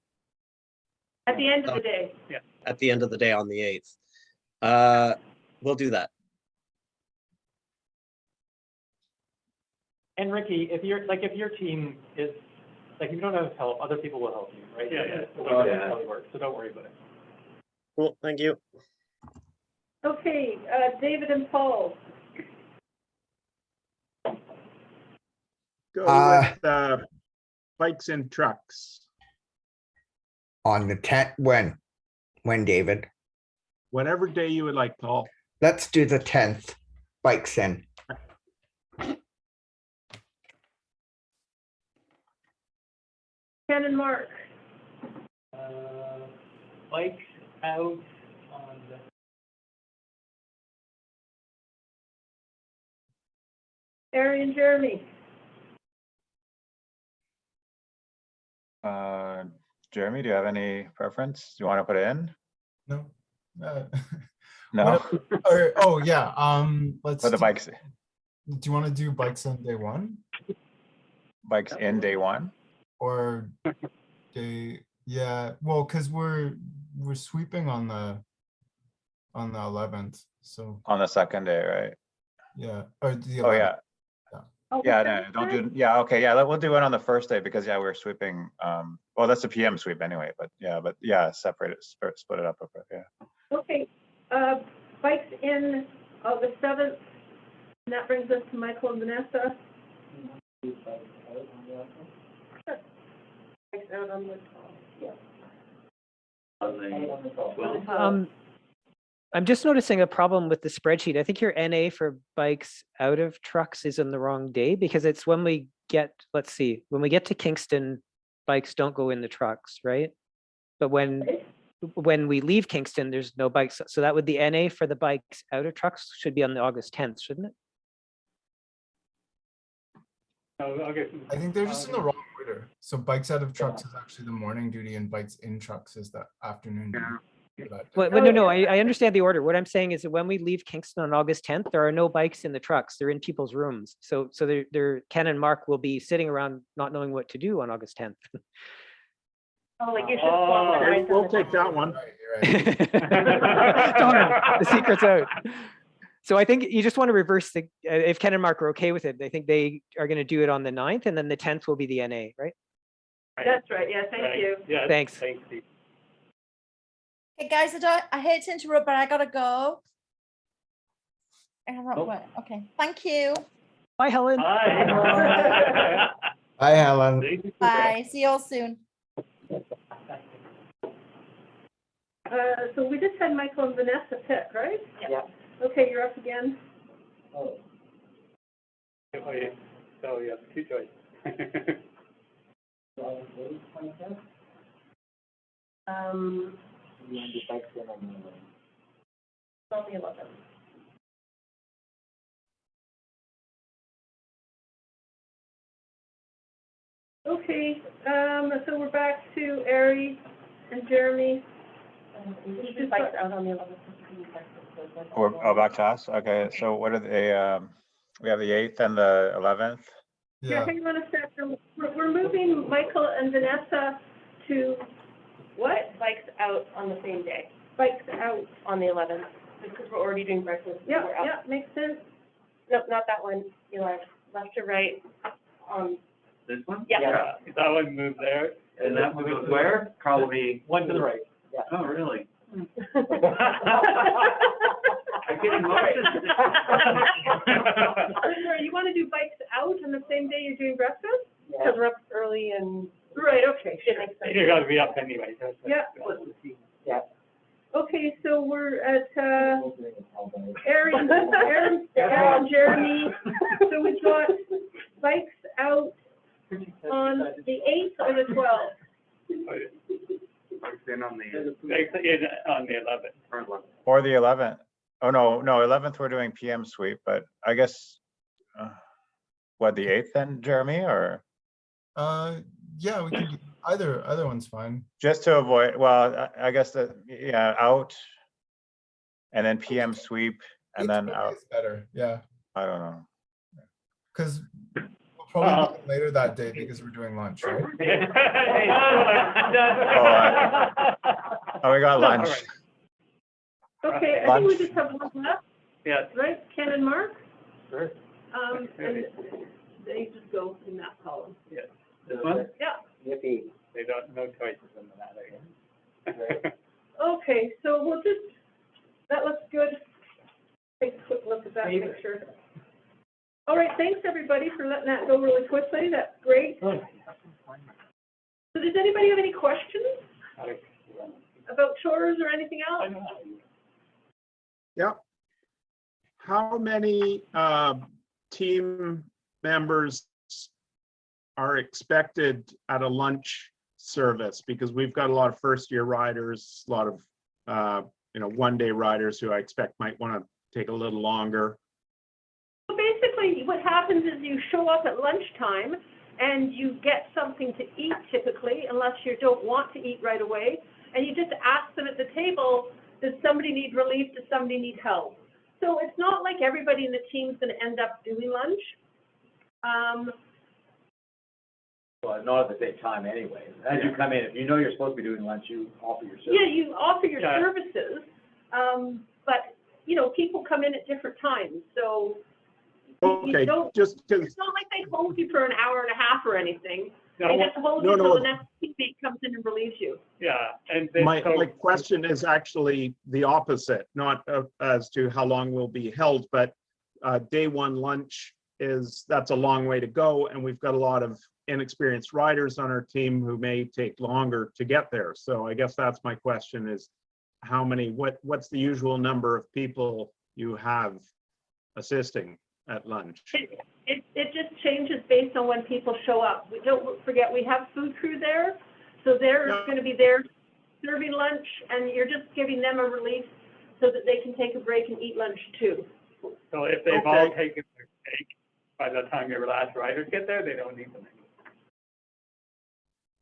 At the end of the day. Yeah. at the end of the day on the 8th. We'll do that. And Ricky, if your team is, like, if you don't have help, other people will help you, right? Yeah, yeah. That's how it works, so don't worry about it. Cool, thank you. Okay, David and Paul. Go Uh, with, bikes and trucks. On the 10th, when, David? Whatever day you would like, Paul. Let's do the 10th, bikes in. Ken and Mark. Bikes out on the. Harry and Jeremy. Jeremy, do you have any preference? Do you want to put it in? No. No? Oh, yeah, let's. For the do- bikes, Do you want to do bikes on day 1 bikes in day 1? or day, yeah, well, because we're sweeping on the 11th, so, On the second day, right? yeah, or the 11th. Oh, yeah. Oh, Yeah, what's no, that? don't do, yeah, okay, yeah, we'll do it on the first day because, yeah, we're sweeping, well, that's a PM sweep anyway, but yeah, separate it, split it up a bit, yeah. Okay, bikes in the 7th. And that brings us to Michael and Vanessa. Bikes out on the 12th, yeah. I'm just noticing a problem with the spreadsheet. I think your NA for bikes out of trucks is on the wrong day because it's when we get, let's see, when we get to Kingston, bikes don't go in the trucks, right? But when we leave Kingston, there's no bikes. So that would the NA for the bikes out of trucks should be on the August 10th, shouldn't it? I think they're just in the wrong order. So bikes out of trucks is actually the morning duty and bikes in trucks is the afternoon duty. for that day. Well, no, I understand the order. What I'm saying is that when we leave Kingston on August 10th, there are no bikes in the trucks. They're in people's rooms. So Ken and Mark will be sitting around not knowing what to do on August 10th. Oh, like you should swap the Okay, rides we'll on the take that one. Darn, the secret's out. So I think you just want to reverse the, if Ken and Mark are okay with it, I think they are going to do it on the 9th and then the 10th will be the NA, right? That's right, yeah, thank you. Yeah. Thanks. Thanks, Steve. Hey, guys, I hate to interrupt, but I gotta go. Okay, thank you. Bye, Helen. Hi. Hi, Helen. Bye, see you all soon. So we just had Michael and Vanessa pick, right? Yeah. Okay, you're up again. Oh, yeah. So you have 2 choices. On the 11th. Okay, so we're back to Ari and Jeremy. We should bikes out on the 11th. Oh, back to us, okay, so what are they, we have the 8th and the 11th? Yeah, hang on a second. We're we're moving Michael and Vanessa to what? Bikes out on the same day, Bikes out. on the 11th, because we're already doing breakfast. so Yeah, we're out. yeah, makes sense. No, not that one, Eli, left to right. This one? Yeah. That one moved there. And that one goes where? Probably One to the right. Oh, really? I'm getting motion. sorry, you want to do bikes out on the same day you're doing breakfast? Because we're up early and Right, okay, it makes sense. You're gonna be up anyway. Yeah. Yeah. Okay, so we're at, Aaron, Jeremy. So we've got bikes out on the 8th or the 12th? Bikes in on the. Bikes in on the 11th. Or the 11th. Oh, no, 11th, we're doing PM sweep, but I guess, what, the 8th then, Jeremy, or? Yeah, we can do either one's fine. Just to avoid, well, I guess that, yeah, out and then PM sweep and then out. It's better, yeah, I don't know. because we'll probably do it later that day because we're doing lunch, right? Oh, we got lunch. Okay, I think Lunch. we just have one left, Yeah. right? Ken and Mark? Sure. And they just go in that column. Yeah. This one? Yeah. Yippee. They don't, no choices in that, I guess. Okay, so we'll just, that looks good. Take a quick look at that picture. All right, thanks everybody for letting that go really quickly. That's great. So does anybody have any questions about chores or anything else? Yeah. How many team members are expected at a lunch service? Because we've got a lot of first-year riders, a lot of one-day riders who I expect might want to take a little longer. So basically, what happens is you show up at lunchtime and you get something to eat typically, unless you don't want to eat right away, and you just ask them at the table, does somebody need relief, does somebody need help? So it's not like everybody in the team's going to end up doing lunch. Well, not at the same time anyway. As you come in, if you know you're supposed to be doing lunch, you offer your service. Yeah, you offer your services, but, people come in at different times, so you Okay, don't, just because, it's not like they hold you for an hour and a half or anything. No, They just hold you no, until no. the next teammate comes in and relieves you. Yeah, and then my so, question is actually the opposite, not as to how long we'll be held, but day one lunch that's a long way to go, and we've got a lot of inexperienced riders on our team who may take longer to get there. So I guess that's my question is what's the usual number of people you have assisting at lunch? It just changes based on when people show up. We don't forget, we have food crew there, so they're going to be there serving lunch, and you're just giving them a relief so that they can take a break and eat lunch too. so if they've all taken their break, by the time your last riders get there, they don't need them anymore.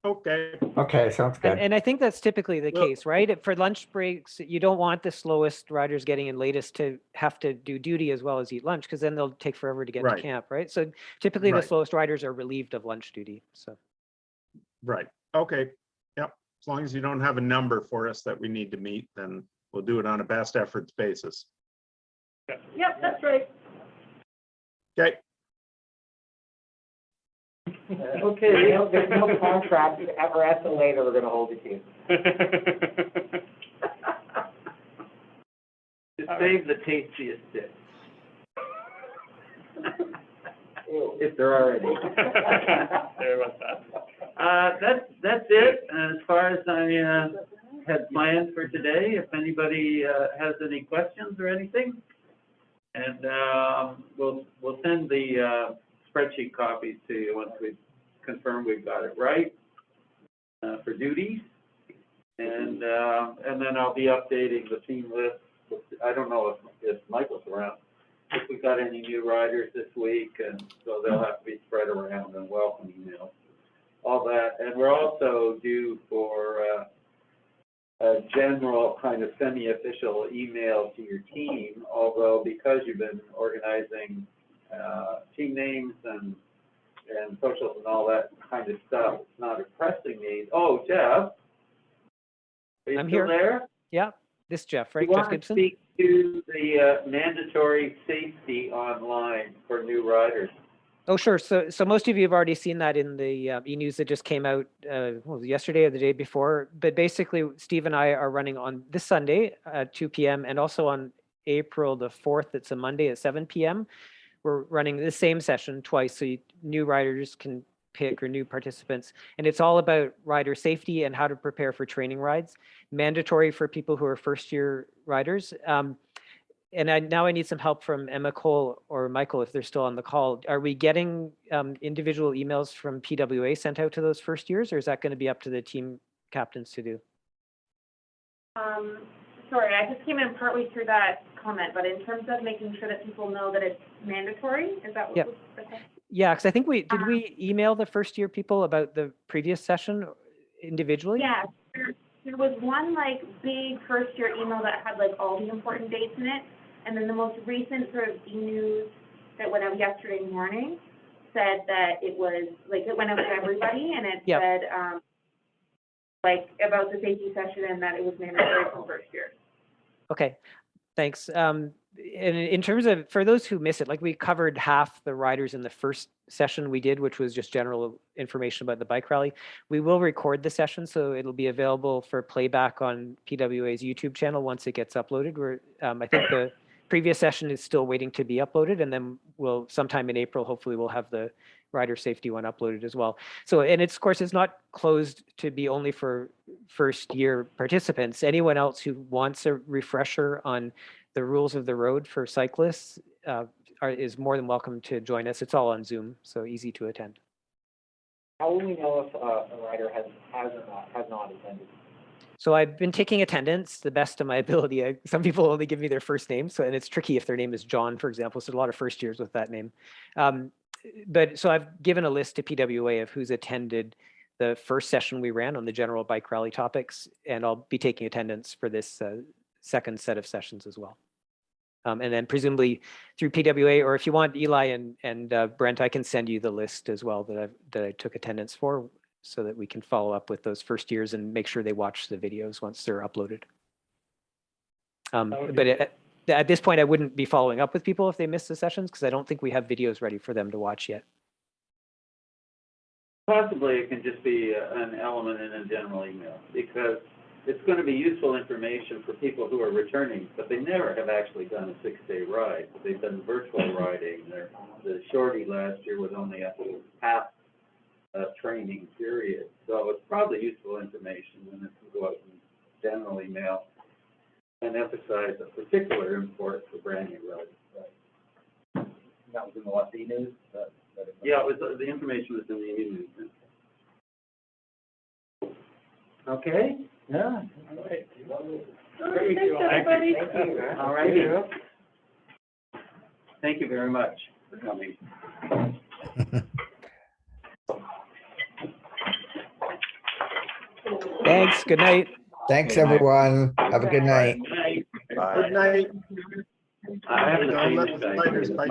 Okay. Okay, sounds good. And I think that's typically the case, right? For lunch breaks, you don't want the slowest riders getting in latest to have to do duty as well as eat lunch, because then they'll take forever to get to Right. camp, right? So typically the Right. slowest riders are relieved of lunch duty, so. Right, okay, yep. As long as you don't have a number for us that we need to meet, then we'll do it on a best efforts basis. Yep, that's right. Okay, Okay, there's no contract ever escalate or we're gonna hold you to. To save the tastiest bits. If there are any. There was that. That's it, as far as I, had planned for today. If anybody, has any questions or anything. And, we'll send the, spreadsheet copies to you once we confirm we've got it right, for duties. And then I'll be updating the team list. I don't know if Michael's around, if we got any new riders this week, and so they'll have to be spread around and welcome emails, all that. And we're also due for a general kind of semi-official email to your team, although because you've been organizing team names and and socials and all that kind of stuff. It's not a pressing need. Oh, Jeff? Are you I'm still here. there? Yeah, this Jeff, right? You Jeff want to Gibson? speak to the mandatory safety online for new riders? Oh, sure. So most of you have already seen that in the e-news that just came out yesterday or the day before. But basically, Steve and I are running on this Sunday at 2 p.m. and also on April the 4th. It's a Monday at 7 p.m. We're running the same session twice, so new riders can pick, or new participants. And it's all about rider safety and how to prepare for training rides. Mandatory for people who are first-year riders. And now I need some help from Emma Cole or Michael, if they're still on the call. Are we getting individual emails from PWA sent out to those first years, or is that going to be up to the team captains to do? Sorry, I just came in partway through that comment, but in terms of making sure that people know that it's mandatory, is that what Yep. was the question? Yeah, because I think did we email the first year people about the previous session individually? Yeah, there was one like big first year email that had like all the important dates in it. And then the most recent sort of e-news that went out yesterday morning said that it was, like, it went out to everybody, and it said, like, about the safety session and that it was mandatory for first year. Okay, thanks. And in terms of, for those who miss it, like we covered half the riders in the first session we did, which was just general information about the bike rally. We will record the session, so it'll be available for playback on PWA's YouTube channel once it gets uploaded. I think the previous session is still waiting to be uploaded, and then we'll sometime in April, hopefully we'll have the rider safety one uploaded as well. So, and it's, of course, it's not closed to be only for first year participants. Anyone else who wants a refresher on the rules of the road for cyclists is more than welcome to join us. It's all on Zoom, so easy to attend. How will we know if a rider has not attended? So I've been taking attendance the best of my ability. Some people only give me their first name, and it's tricky if their name is John, for example. So a lot of first years with that name. But so I've given a list to PWA of who's attended the first session we ran on the general bike rally topics, and I'll be taking attendance for this second set of sessions as well. And then presumably through PWA, or if you want, Eli and Brent, I can send you the list as well that I took attendance for, so that we can follow up with those first years and make sure they watch the videos once they're uploaded. But at this point, I wouldn't be following up with people if they missed the sessions, because I don't think we have videos ready for them to watch yet. Possibly it can just be an element in a general email, because it's going to be useful information for people who are returning, but they never have actually done a 6-day ride. They've done virtual riding. The shorty last year was only a half training period. So it's probably useful information, and it can go out in general email and emphasize a particular import for brand new riders. That was in the last e-news? Yeah, it was, the information was in the e-news. Okay? Yeah. All right. Thanks, everybody. All right. Thank you very much for coming. Thanks. Good night. Thanks, everyone. Have a good night. Good night. Good night. I haven't Don't seen let this the guy. spiders bite.